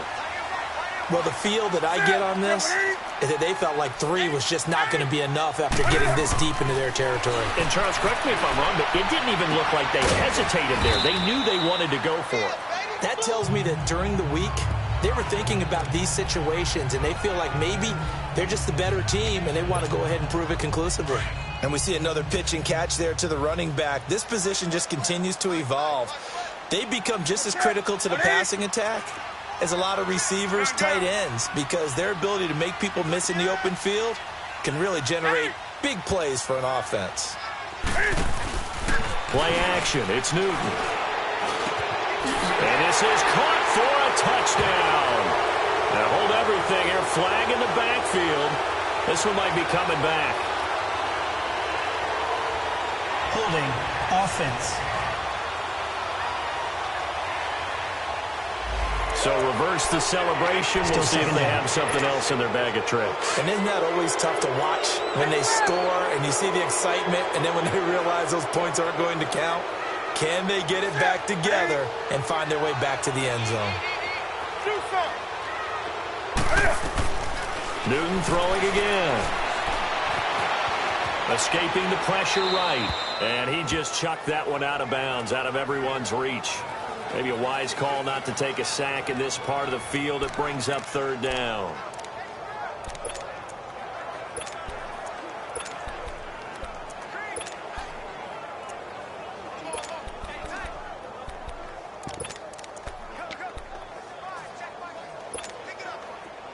Well, the feel that I get on this is that they felt like 3 was just not going to be enough after getting this deep into their territory. And Charles, correct me if I'm wrong, but it didn't even look like they hesitated there. They knew they wanted to go for it. That tells me that during the week, they were thinking about these situations, and they feel like maybe they're just the better team, and they want to go ahead and prove it conclusively. And we see another pitch and catch there to the running back. This position just continues to evolve. They become just as critical to the passing attack as a lot of receivers, tight ends, because their ability to make people miss in the open field can really generate big plays for an offense. Play action. It's Newton. And this is caught for a touchdown. Now hold everything here. Flag in the backfield. This one might be coming back. Holding offense. So reverse the celebration. We'll see if they have something else in their bag of tricks. And isn't that always tough to watch when they score and you see the excitement, and then when they realize those points aren't going to count? Can they get it back together and find their way back to the end zone? Newton throwing again. Escaping the pressure right. And he just chucked that one out of bounds, out of everyone's reach. Maybe a wise call not to take a sack in this part of the field. It brings up third down.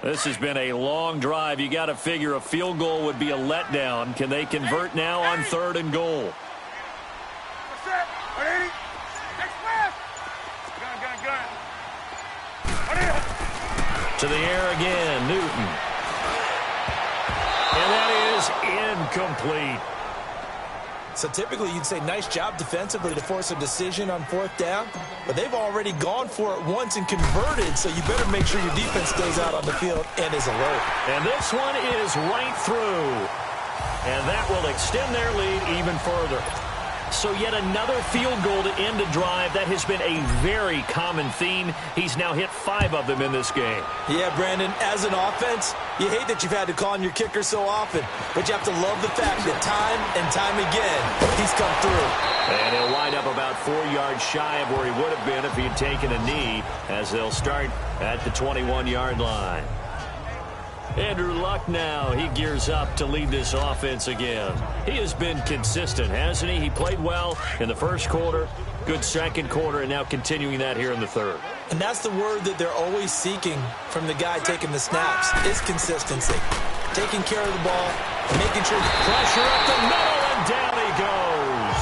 This has been a long drive. You got to figure a field goal would be a letdown. Can they convert now on third and goal? To the air again, Newton. incomplete. So typically you'd say nice job defensively to force a decision on 4th down, but they've already gone for it once and converted, so you better make sure your defense stays out on the field and is alert. And this one is right through. And that will extend their lead even further. So yet another field goal to end a drive. That has been a very common theme. He's now hit 5 of them in this game. Yeah, Brandon, as an offense, you hate that you've had to call on your kicker so often, but you have to love the fact that time and time again, he's come through. And he'll wind up about 4 yards shy of where he would have been if he had taken a knee, as they'll start at the 21-yard line. Andrew Luck now, he gears up to lead this offense again. He has been consistent, hasn't he? He played well in the first quarter, good second quarter, and now continuing that here in the third. And that's the word that they're always seeking from the guy taking the snaps, is consistency. Taking care of the ball, making sure the pressure up the middle, and down he goes.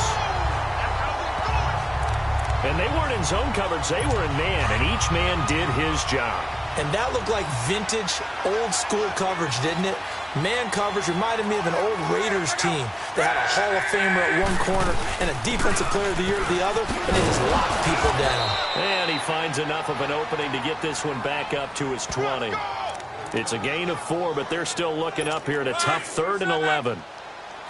And they weren't in zone coverage, they were in man, and each man did his job. And that looked like vintage, old-school coverage, didn't it? Man coverage reminded me of an old Raiders team that had a Hall of Famer at one corner and a Defensive Player of the Year at the other, and they just locked people down. And he finds enough of an opening to get this one back up to his 20. It's a gain of 4, but they're still looking up here at a tough 3rd and 11.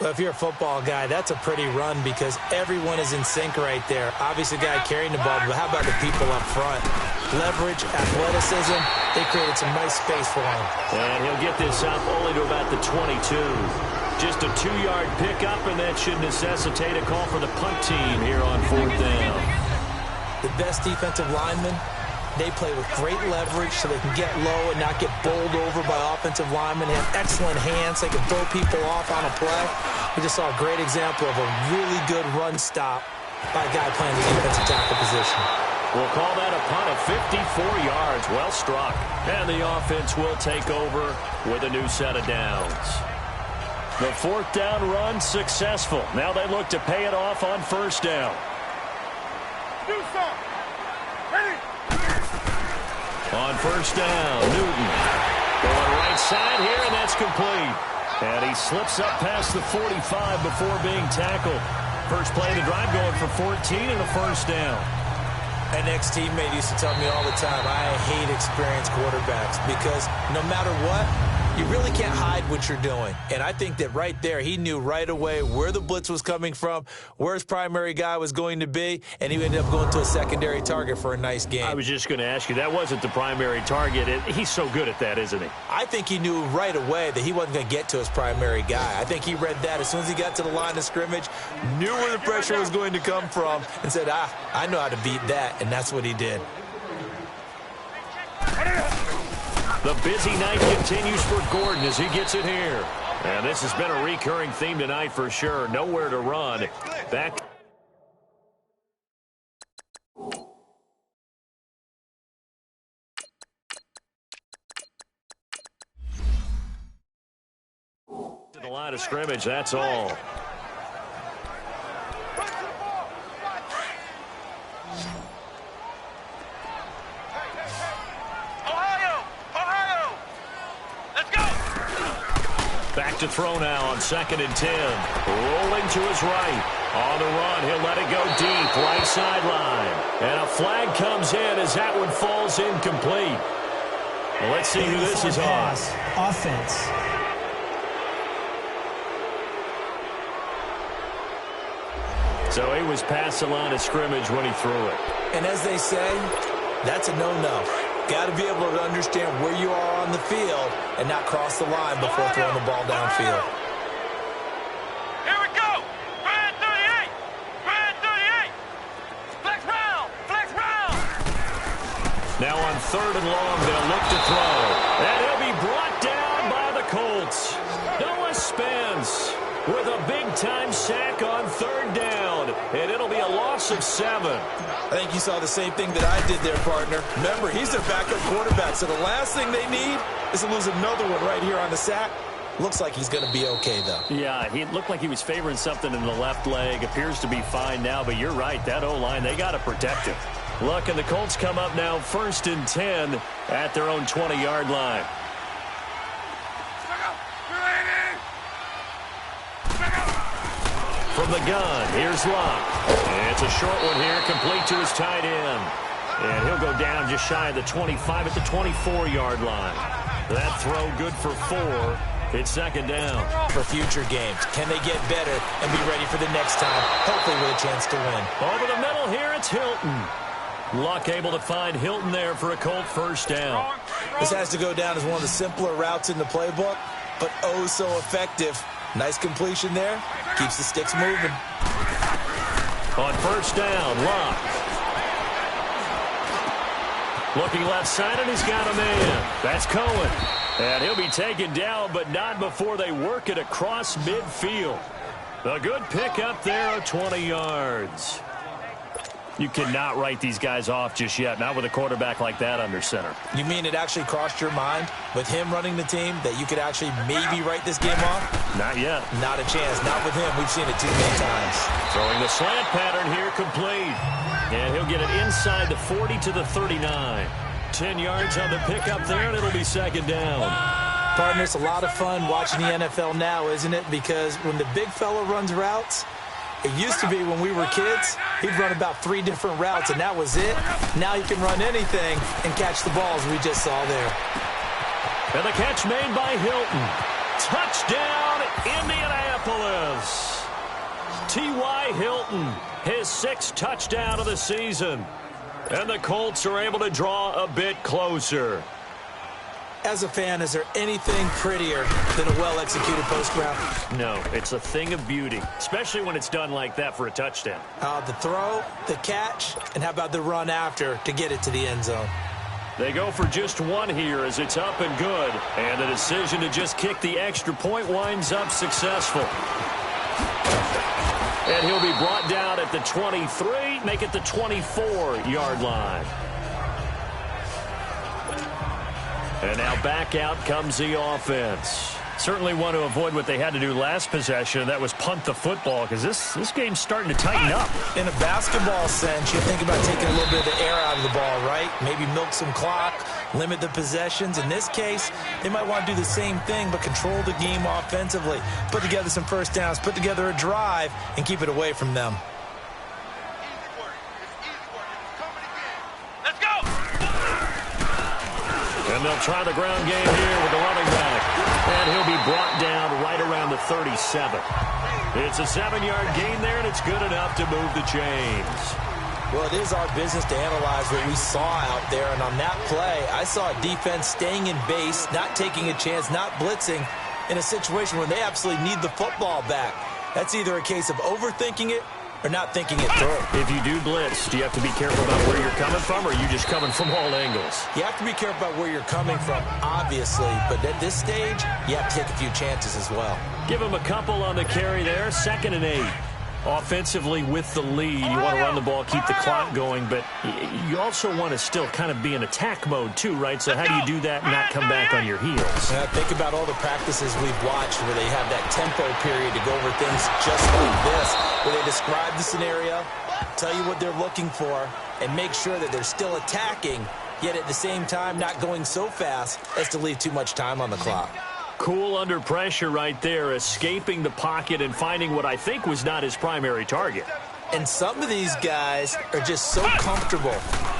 Well, if you're a football guy, that's a pretty run because everyone is in sync right there. Obviously, the guy carrying the ball, but how about the people up front? Leverage, athleticism, they created some nice space for him. And he'll get this up only to about the 22. Just a 2-yard pickup, and that should necessitate a call for the punt team here on 4th down. The best defensive linemen, they play with great leverage so they can get low and not get bowled over by offensive linemen. They have excellent hands. They can throw people off on a play. We just saw a great example of a really good run stop by a guy playing the defensive tackle position. We'll call that a punt of 54 yards. Well struck. And the offense will take over with a new set of downs. The 4th down run successful. Now they look to pay it off on 1st down. Do some. Ready. On 1st down, Newton going right side here, and that's complete. And he slips up past the 45 before being tackled. First play of the drive going for 14 and a 1st down. An ex-teammate used to tell me all the time, I hate experienced quarterbacks because no matter what, you really can't hide what you're doing. And I think that right there, he knew right away where the blitz was coming from, where his primary guy was going to be, and he ended up going to a secondary target for a nice game. I was just going to ask you, that wasn't the primary target. He's so good at that, isn't he? I think he knew right away that he wasn't going to get to his primary guy. I think he read that as soon as he got to the line of scrimmage, knew where the pressure was going to come from, and said, I know how to beat that, and that's what he did. The busy night continues for Gordon as he gets it here. And this has been a recurring theme tonight for sure. Nowhere to run. Back. To the line of scrimmage, that's all. Back to throw now on 2nd and 10. Rolling to his right. On the run, he'll let it go deep. Right sideline. And a flag comes in as that one falls incomplete. Well, let's see who this is on. Offense. So he was past the line of scrimmage when he threw it. And as they say, that's a no-no. Got to be able to understand where you are on the field and not cross the line before throwing the ball downfield. Here we go. Brand 38. Brand 38. Flex round. Flex round. Now on 3rd and long, they'll look to throw. And he'll be brought down by the Colts. Noah Spence with a big-time sack on 3rd down. And it'll be a loss of 7. I think you saw the same thing that I did there, partner. Remember, he's their backup quarterback, so the last thing they need is to lose another one right here on the sack. Looks like he's going to be okay, though. Yeah, he looked like he was favoring something in the left leg. Appears to be fine now, but you're right. That O-line, they got to protect him. Look, and the Colts come up now 1st and 10 at their own 20-yard line. From the gun, here's Luck. It's a short one here, complete to his tight end. And he'll go down just shy of the 25 at the 24-yard line. That throw good for 4. It's second down. For future games, can they get better and be ready for the next time, hopefully with a chance to win? Over the middle here, it's Hilton. Luck able to find Hilton there for a Colt first down. This has to go down as one of the simpler routes in the playbook, but oh so effective. Nice completion there. Keeps the sticks moving. On first down, Luck. Looking left side, and he's got a man. That's Cohen. And he'll be taken down, but not before they work it across midfield. A good pick up there of 20 yards. You cannot write these guys off just yet, not with a quarterback like that under center. You mean it actually crossed your mind with him running the team that you could actually maybe write this game off? Not yet. Not a chance. Not with him. We've seen it too many times. Throwing the slant pattern here, complete. And he'll get it inside the 40 to the 39. 10 yards on the pickup there, and it'll be second down. Partner, it's a lot of fun watching the NFL now, isn't it? Because when the big fella runs routes, it used to be when we were kids, he'd run about 3 different routes, and that was it. Now he can run anything and catch the balls we just saw there. And the catch made by Hilton. Touchdown, Indianapolis. T.Y. Hilton, his 6th touchdown of the season. And the Colts are able to draw a bit closer. As a fan, is there anything prettier than a well-executed post route? No, it's a thing of beauty, especially when it's done like that for a touchdown. The throw, the catch, and how about the run after to get it to the end zone? They go for just one here as it's up and good. And the decision to just kick the extra point winds up successful. And he'll be brought down at the 23, make it the 24-yard line. And now back out comes the offense. Certainly want to avoid what they had to do last possession. That was punt the football, because this game's starting to tighten up. In a basketball sense, you think about taking a little bit of the air out of the ball, right? Maybe milk some clock, limit the possessions. In this case, they might want to do the same thing, but control the game offensively. Put together some first downs, put together a drive, and keep it away from them. And they'll try the ground game here with the running back. And he'll be brought down right around the 37. It's a 7-yard gain there, and it's good enough to move the chains. Well, it is our business to analyze what we saw out there. And on that play, I saw a defense staying in base, not taking a chance, not blitzing in a situation where they absolutely need the football back. That's either a case of overthinking it or not thinking it through. If you do blitz, do you have to be careful about where you're coming from, or are you just coming from all angles? You have to be careful about where you're coming from, obviously, but at this stage, you have to take a few chances as well. Give him a couple on the carry there, 2nd and 8. Offensively with the lead, you want to run the ball, keep the clock going, but you also want to still kind of be in attack mode too, right? So how do you do that and not come back on your heels? Think about all the practices we've watched where they have that tempo period to go over things just like this, where they describe the scenario, tell you what they're looking for, and make sure that they're still attacking, yet at the same time not going so fast as to leave too much time on the clock. Cool under pressure right there, escaping the pocket and finding what I think was not his primary target. And some of these guys are just so comfortable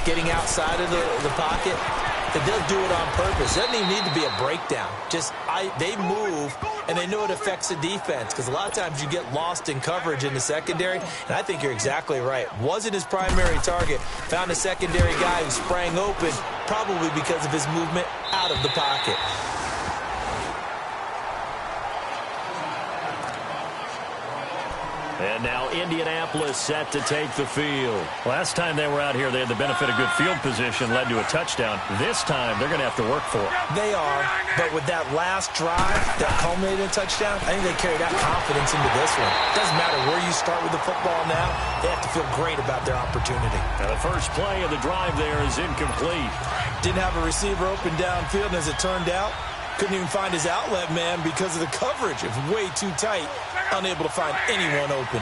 getting outside of the pocket that they'll do it on purpose. It doesn't even need to be a breakdown. They move, and they know it affects the defense, because a lot of times you get lost in coverage in the secondary, and I think you're exactly right. Wasn't his primary target. Found a secondary guy who sprang open, probably because of his movement out of the pocket. And now Indianapolis set to take the field. Last time they were out here, they had the benefit of good field position, led to a touchdown. This time, they're going to have to work for it. They are, but with that last drive that culminated in a touchdown, I think they carry that confidence into this one. Doesn't matter where you start with the football now, they have to feel great about their opportunity. Now the first play of the drive there is incomplete. Didn't have a receiver open downfield, and as it turned out, couldn't even find his outlet man because of the coverage. It was way too tight. Unable to find anyone open.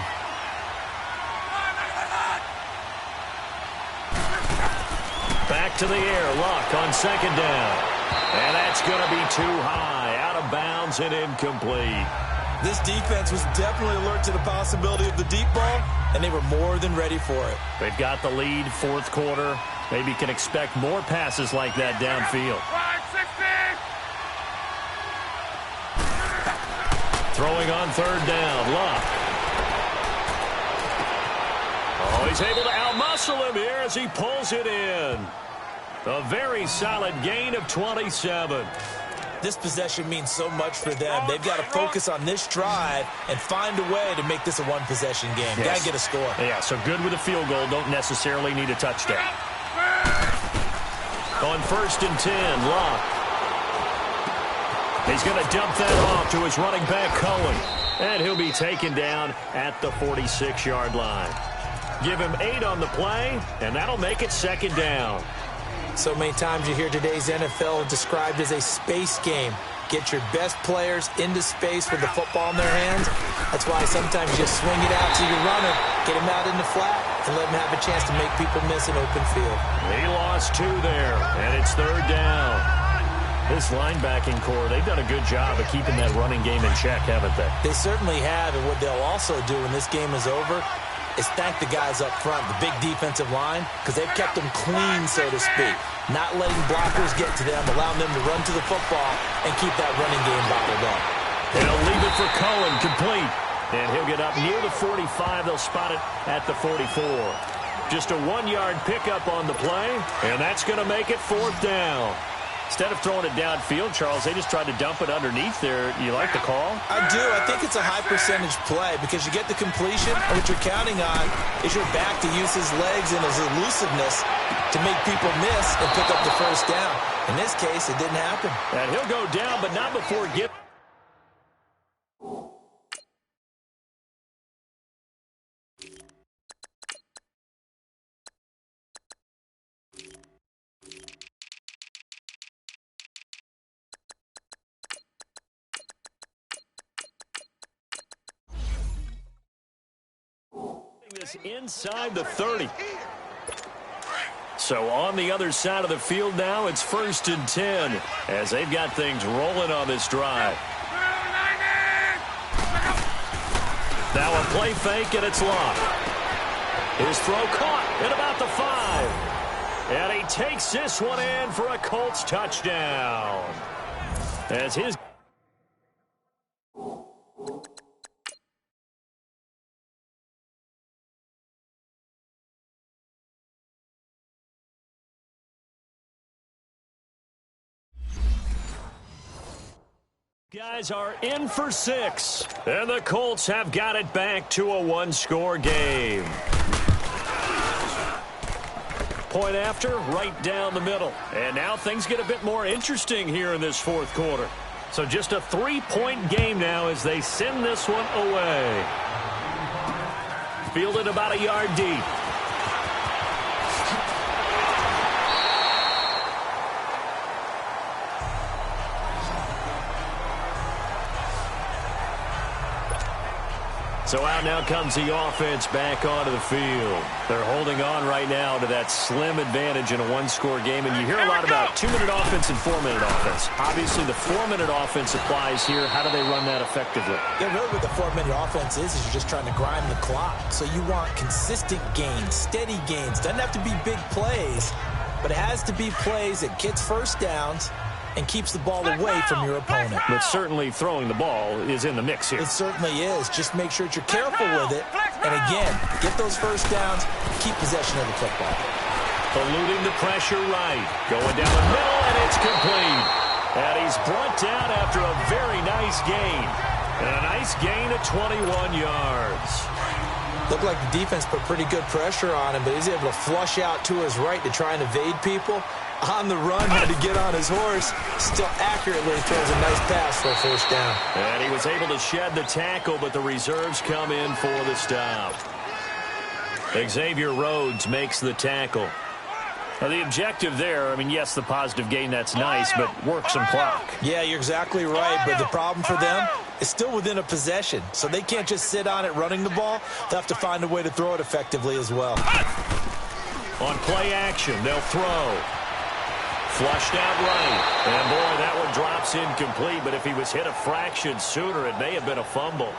Back to the air. Luck on 2nd down. And that's going to be too high. Out of bounds and incomplete. This defense was definitely alert to the possibility of the deep ball, and they were more than ready for it. They've got the lead, fourth quarter. Maybe can expect more passes like that downfield. Throwing on third down, Luck. Oh, he's able to outmuscle him here as he pulls it in. A very solid gain of 27. This possession means so much for them. They've got to focus on this drive and find a way to make this a one-possession game. Yes. Got to get a score. Yeah, so good with a field goal. Don't necessarily need a touchdown. On 1st and 10, Luck. He's going to dump that off to his running back, Cohen. And he'll be taken down at the 46-yard line. Give him 8 on the play, and that'll make it 2nd down. So many times you hear today's NFL described as a space game. Get your best players into space with the football in their hands. That's why sometimes you just swing it out to your runner, get him out in the flat, and let him have a chance to make people miss an open field. He lost 2 there, and it's 3rd down. This linebacking core, they've done a good job of keeping that running game in check, haven't they? They certainly have, and what they'll also do when this game is over is thank the guys up front, the big defensive line, because they've kept them clean, so to speak. Not letting blockers get to them, allowing them to run to the football and keep that running game bottled up. They'll leave it for Cohen, complete. And he'll get up near the 45. They'll spot it at the 44. Just a 1-yard pickup on the play, and that's going to make it 4th down. Instead of throwing it downfield, Charles, they just tried to dump it underneath there. You like the call? I do. I think it's a high-percentage play because you get the completion, and what you're counting on is your back to use his legs and his elusiveness to make people miss and pick up the first down. In this case, it didn't happen. And he'll go down, but not before getting... this inside the 30. So on the other side of the field now, it's 1st and 10 as they've got things rolling on this drive. Now a play fake, and it's Luck. His throw caught at about the 5. And he takes this one in for a Colts touchdown. As his... guys are in for 6, and the Colts have got it back to a 1-score game. Point after, right down the middle. And now things get a bit more interesting here in this 4th quarter. So just a 3-point game now as they send this one away. Fielded about a yard deep. So out now comes the offense back onto the field. They're holding on right now to that slim advantage in a 1-score game. And you hear a lot about 2-minute offense and 4-minute offense. Obviously, the 4-minute offense applies here. How do they run that effectively? Yeah, really what the 4-minute offense is you're just trying to grind the clock. So you want consistent gains, steady gains. Doesn't have to be big plays, but it has to be plays that gets first downs and keeps the ball away from your opponent. But certainly throwing the ball is in the mix here. It certainly is. Just make sure that you're careful with it. And again, get those first downs, keep possession of the football. Eluding the pressure right. Going down the middle, and it's complete. And he's brought down after a very nice gain. And a nice gain of 21 yards. Looked like the defense put pretty good pressure on him, but he's able to flush out to his right to try and evade people. On the run, had to get on his horse. Still accurately throws a nice pass for a first down. And he was able to shed the tackle, but the reserves come in for the stop. Xavier Rhodes makes the tackle. Now, the objective there, I mean, yes, the positive gain, that's nice, but work some clock. Yeah, you're exactly right, but the problem for them is still within a possession, so they can't just sit on it running the ball. They'll have to find a way to throw it effectively as well. On play action, they'll throw. Flushed out right. And, boy, that one drops incomplete. But if he was hit a fraction sooner, it may have been a fumble.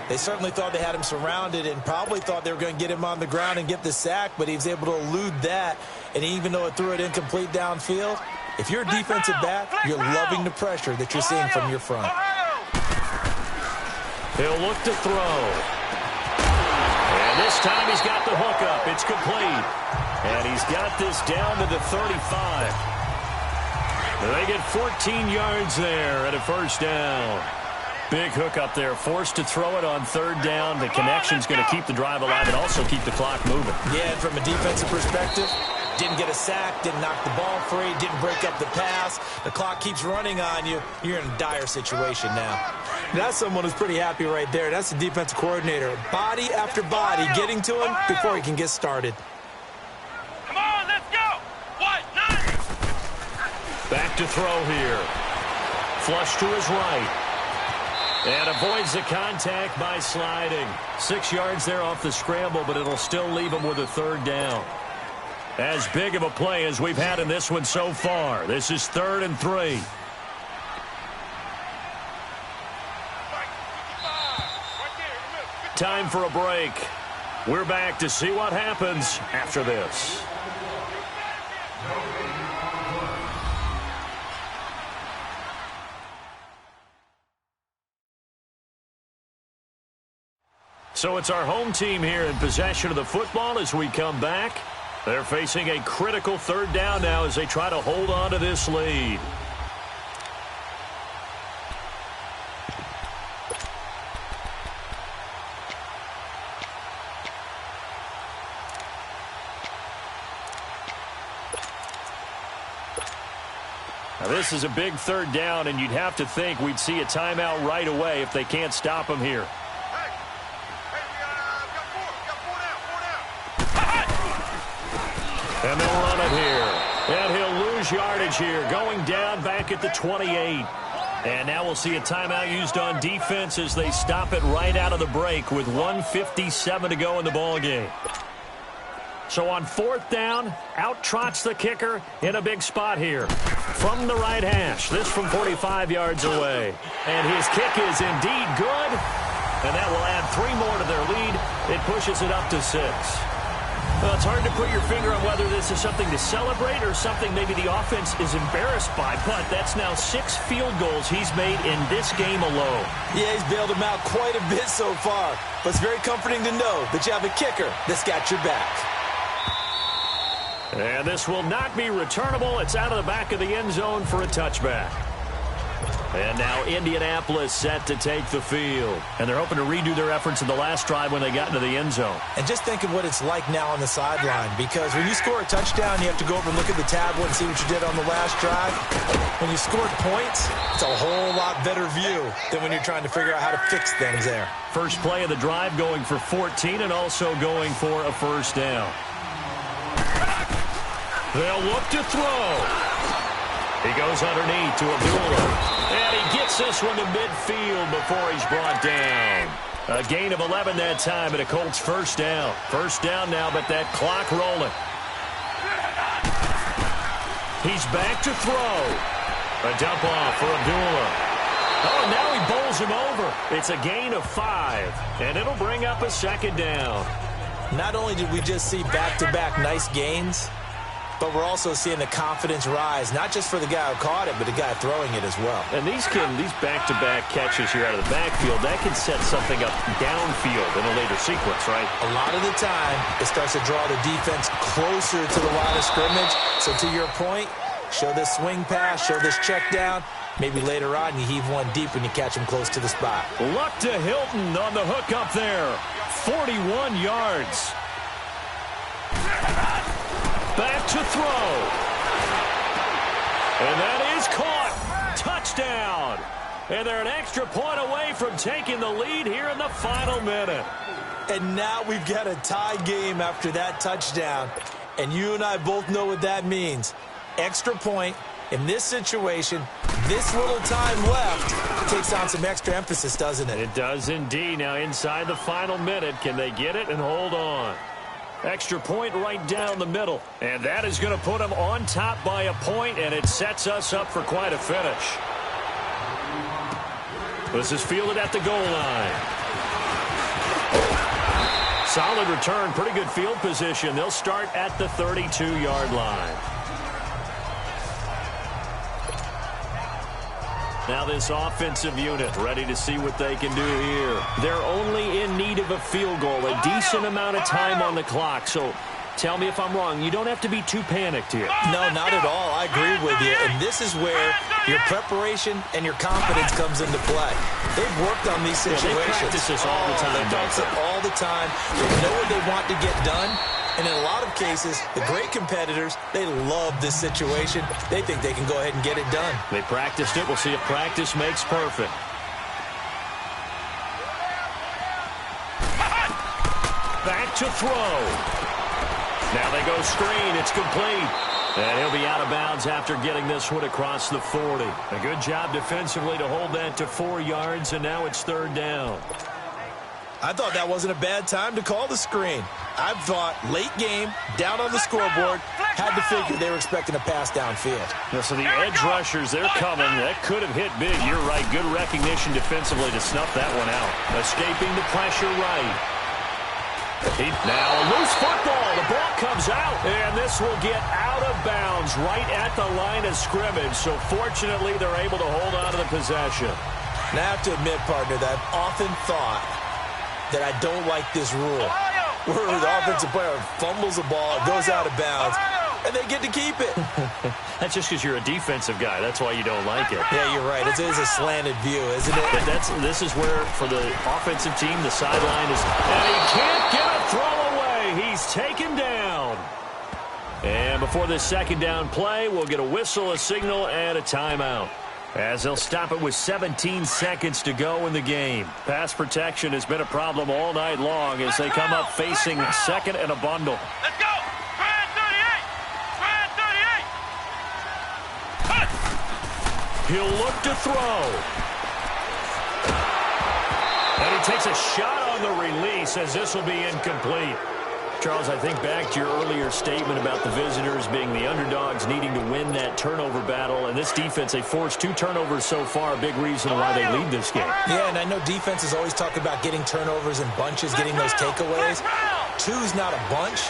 They certainly thought they had him surrounded and probably thought they were going to get him on the ground and get the sack, but he was able to elude that. And even though it threw it incomplete downfield, if you're a defensive back, you're loving the pressure that you're seeing from your front. He'll look to throw. And this time he's got the hook up. It's complete. And he's got this down to the 35. They get 14 yards there at a first down. Big hook up there, forced to throw it on third down. The connection's going to keep the drive alive and also keep the clock moving. Yeah, and from a defensive perspective, didn't get a sack, didn't knock the ball free, didn't break up the pass. The clock keeps running on you. You're in a dire situation now. That's someone who's pretty happy right there. That's the defensive coordinator. Body after body getting to him before he can get started. Come on, let's go. What? Nine. Back to throw here. Flush to his right. And avoids the contact by sliding. 6 yards there off the scramble, but it'll still leave him with a third down. As big of a play as we've had in this one so far. This is 3rd and 3. Time for a break. We're back to see what happens after this. So it's our home team here in possession of the football as we come back. They're facing a critical third down now as they try to hold on to this lead. Now this is a big third down, and you'd have to think we'd see a timeout right away if they can't stop him here. And they'll run it here. And he'll lose yardage here, going down back at the 28. And now we'll see a timeout used on defense as they stop it right out of the break with 1:57 to go in the ballgame. So on 4th down, out trots the kicker in a big spot here. From the right hash, this from 45 yards away. And his kick is indeed good. And that will add 3 more to their lead. It pushes it up to 6. Well, it's hard to put your finger on whether this is something to celebrate or something maybe the offense is embarrassed by. But that's now 6 field goals he's made in this game alone. Yeah, he's bailed him out quite a bit so far. But it's very comforting to know that you have a kicker that's got your back. And this will not be returnable. It's out of the back of the end zone for a touchback. And now Indianapolis set to take the field. And they're hoping to redo their efforts in the last drive when they got into the end zone. And just think of what it's like now on the sideline, because when you score a touchdown, you have to go over and look at the tablet and see what you did on the last drive. When you scored points, it's a whole lot better view than when you're trying to figure out how to fix things there. First play of the drive going for 14 and also going for a first down. They'll look to throw. He goes underneath to Abdullah. And he gets this one to midfield before he's brought down. A gain of 11 that time and a Colts first down. First down now, but that clock rolling. He's back to throw. A dump off for Abdullah. Oh, now he bowls him over. It's a gain of 5, and it'll bring up a second down. Not only did we just see back-to-back nice gains, but we're also seeing the confidence rise, not just for the guy who caught it, but the guy throwing it as well. And these back-to-back catches here out of the backfield, that can set something up downfield in a later sequence, right? A lot of the time, it starts to draw the defense closer to the line of scrimmage. So to your point, show this swing pass, show this check down. Maybe later on you heave one deep when you catch him close to the spot. Luck to Hilton on the hook up there. 41 yards. Back to throw. And that is caught. Touchdown. And they're an extra point away from taking the lead here in the final minute. And now we've got a tie game after that touchdown. And you and I both know what that means. Extra point. In this situation, this little time left takes on some extra emphasis, doesn't it? It does indeed. Now inside the final minute, can they get it and hold on? Extra point right down the middle. And that is going to put them on top by a point, and it sets us up for quite a finish. This is fielded at the goal line. Solid return, pretty good field position. They'll start at the 32-yard line. Now this offensive unit ready to see what they can do here. They're only in need of a field goal, a decent amount of time on the clock. So tell me if I'm wrong. You don't have to be too panicked here. No, not at all. I agree with you. And this is where your preparation and your confidence comes into play. They've worked on these situations. They practice this all the time. They practice it all the time. They know what they want to get done. And in a lot of cases, the great competitors, they love this situation. They think they can go ahead and get it done. They practiced it. We'll see if practice makes perfect. Back to throw. Now they go screen. It's complete. And he'll be out of bounds after getting this one across the 40. A good job defensively to hold that to 4 yards, and now it's 3rd down. I thought that wasn't a bad time to call the screen. I thought late game, down on the scoreboard, had to figure they were expecting a pass downfield. So the edge rushers, they're coming. That could have hit big. You're right. Good recognition defensively to snuff that one out. Escaping the pressure right. Now a loose football. The ball comes out, and this will get out of bounds right at the line of scrimmage. So fortunately, they're able to hold on to the possession. And I have to admit, partner, that I've often thought that I don't like this rule, where the offensive player fumbles the ball, it goes out of bounds, and they get to keep it. That's just because you're a defensive guy. That's why you don't like it. Yeah, you're right. It is a slanted view, isn't it? But this is where, for the offensive team, the sideline is, and he can't get a throw away. He's taken down. And before this 2nd down play, we'll get a whistle, a signal, and a timeout, as they'll stop it with 17 seconds to go in the game. Pass protection has been a problem all night long as they come up facing 2nd and a bundle. Let's go! Try 38! He'll look to throw. And he takes a shot on the release as this will be incomplete. Charles, I think back to your earlier statement about the visitors being the underdogs needing to win that turnover battle. And this defense, they forced 2 turnovers so far, a big reason why they lead this game. Yeah, and I know defenses always talk about getting turnovers in bunches, getting those takeaways. 2's not a bunch,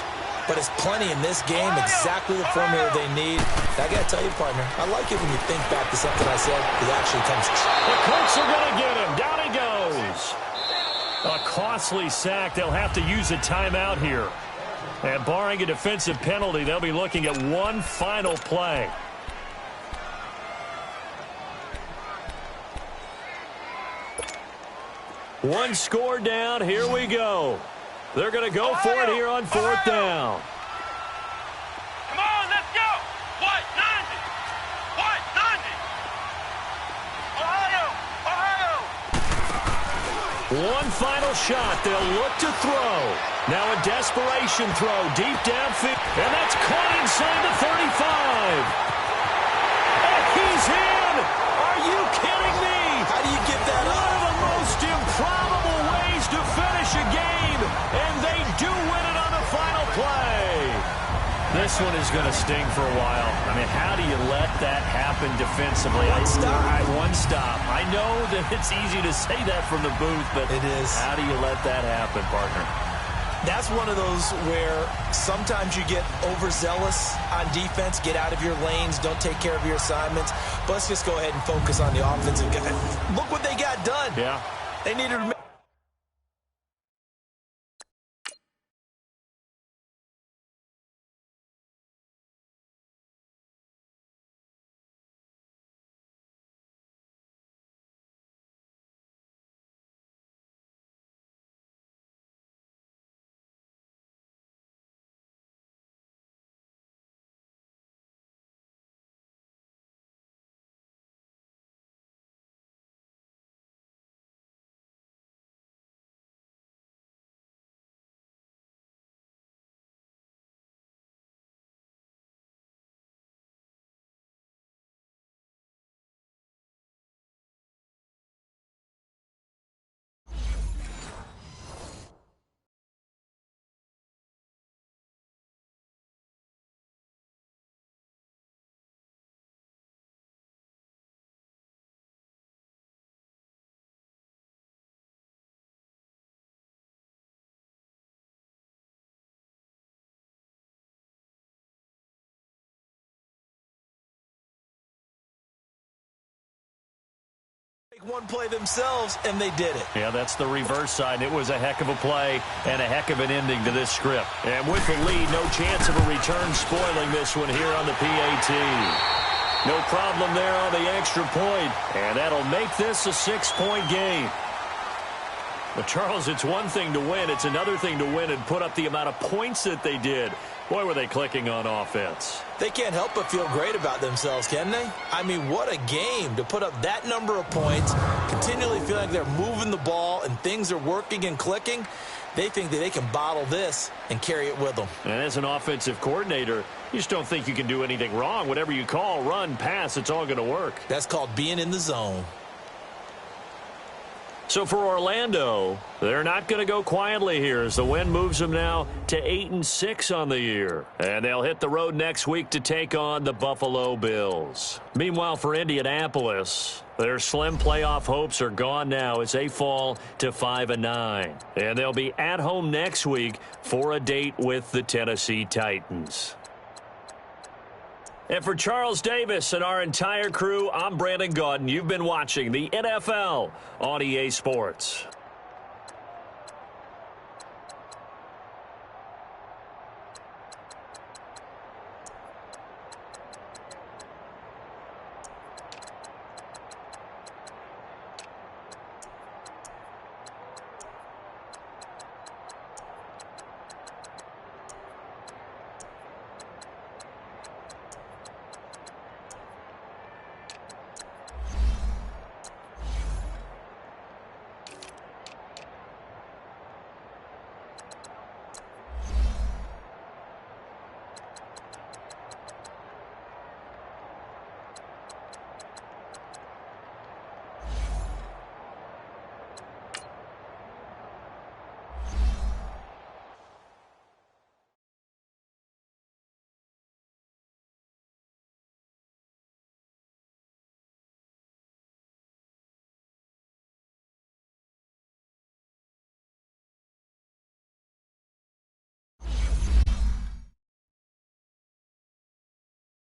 but it's plenty in this game, exactly the formula they need. I got to tell you, partner, I like it when you think back to something I said that actually comes true. The Colts are going to get him. Down he goes. A costly sack. They'll have to use a timeout here. And barring a defensive penalty, they'll be looking at one final play. One score down. Here we go. They're going to go for it here on 4th down. Come on, let's go! What? 90! What? 90! Ohio! One final shot. They'll look to throw. Now a desperation throw deep downfield. And that's caught inside the 35. And he's in! Are you kidding me? How do you get that One up? of the most improbable ways to finish a game. And they do win it on the final play. This one is going to sting for a while. I mean, how do you let that happen defensively? One stop. I know that it's easy to say that from the booth, but it is. How do you let that happen, partner? That's one of those where sometimes you get overzealous on defense, get out of your lanes, don't take care of your assignments. But let's just go ahead and focus on the offensive guy. Look what they got done. Yeah. They needed to one play themselves, and they did it. Yeah, that's the reverse side. It was a heck of a play and a heck of an ending to this script. And with the lead, no chance of a return spoiling this one here on the PAT. No problem there on the extra point, and that'll make this a 6-point game. But, Charles, it's one thing to win. It's another thing to win and put up the amount of points that they did. Boy, were they clicking on offense. They can't help but feel great about themselves, can they? I mean, what a game to put up that number of points, continually feel like they're moving the ball and things are working and clicking. They think that they can bottle this and carry it with them. And as an offensive coordinator, you just don't think you can do anything wrong. Whatever you call, run, pass, it's all going to work. That's called being in the zone. So for Orlando, they're not going to go quietly here as the win moves them now to 8-6 on the year. And they'll hit the road next week to take on the Buffalo Bills. Meanwhile, for Indianapolis, their slim playoff hopes are gone now as they fall to 5-9. And they'll be at home next week for a date with the Tennessee Titans. And for Charles Davis and our entire crew, I'm Brandon Gaudin. You've been watching the NFL on EA Sports.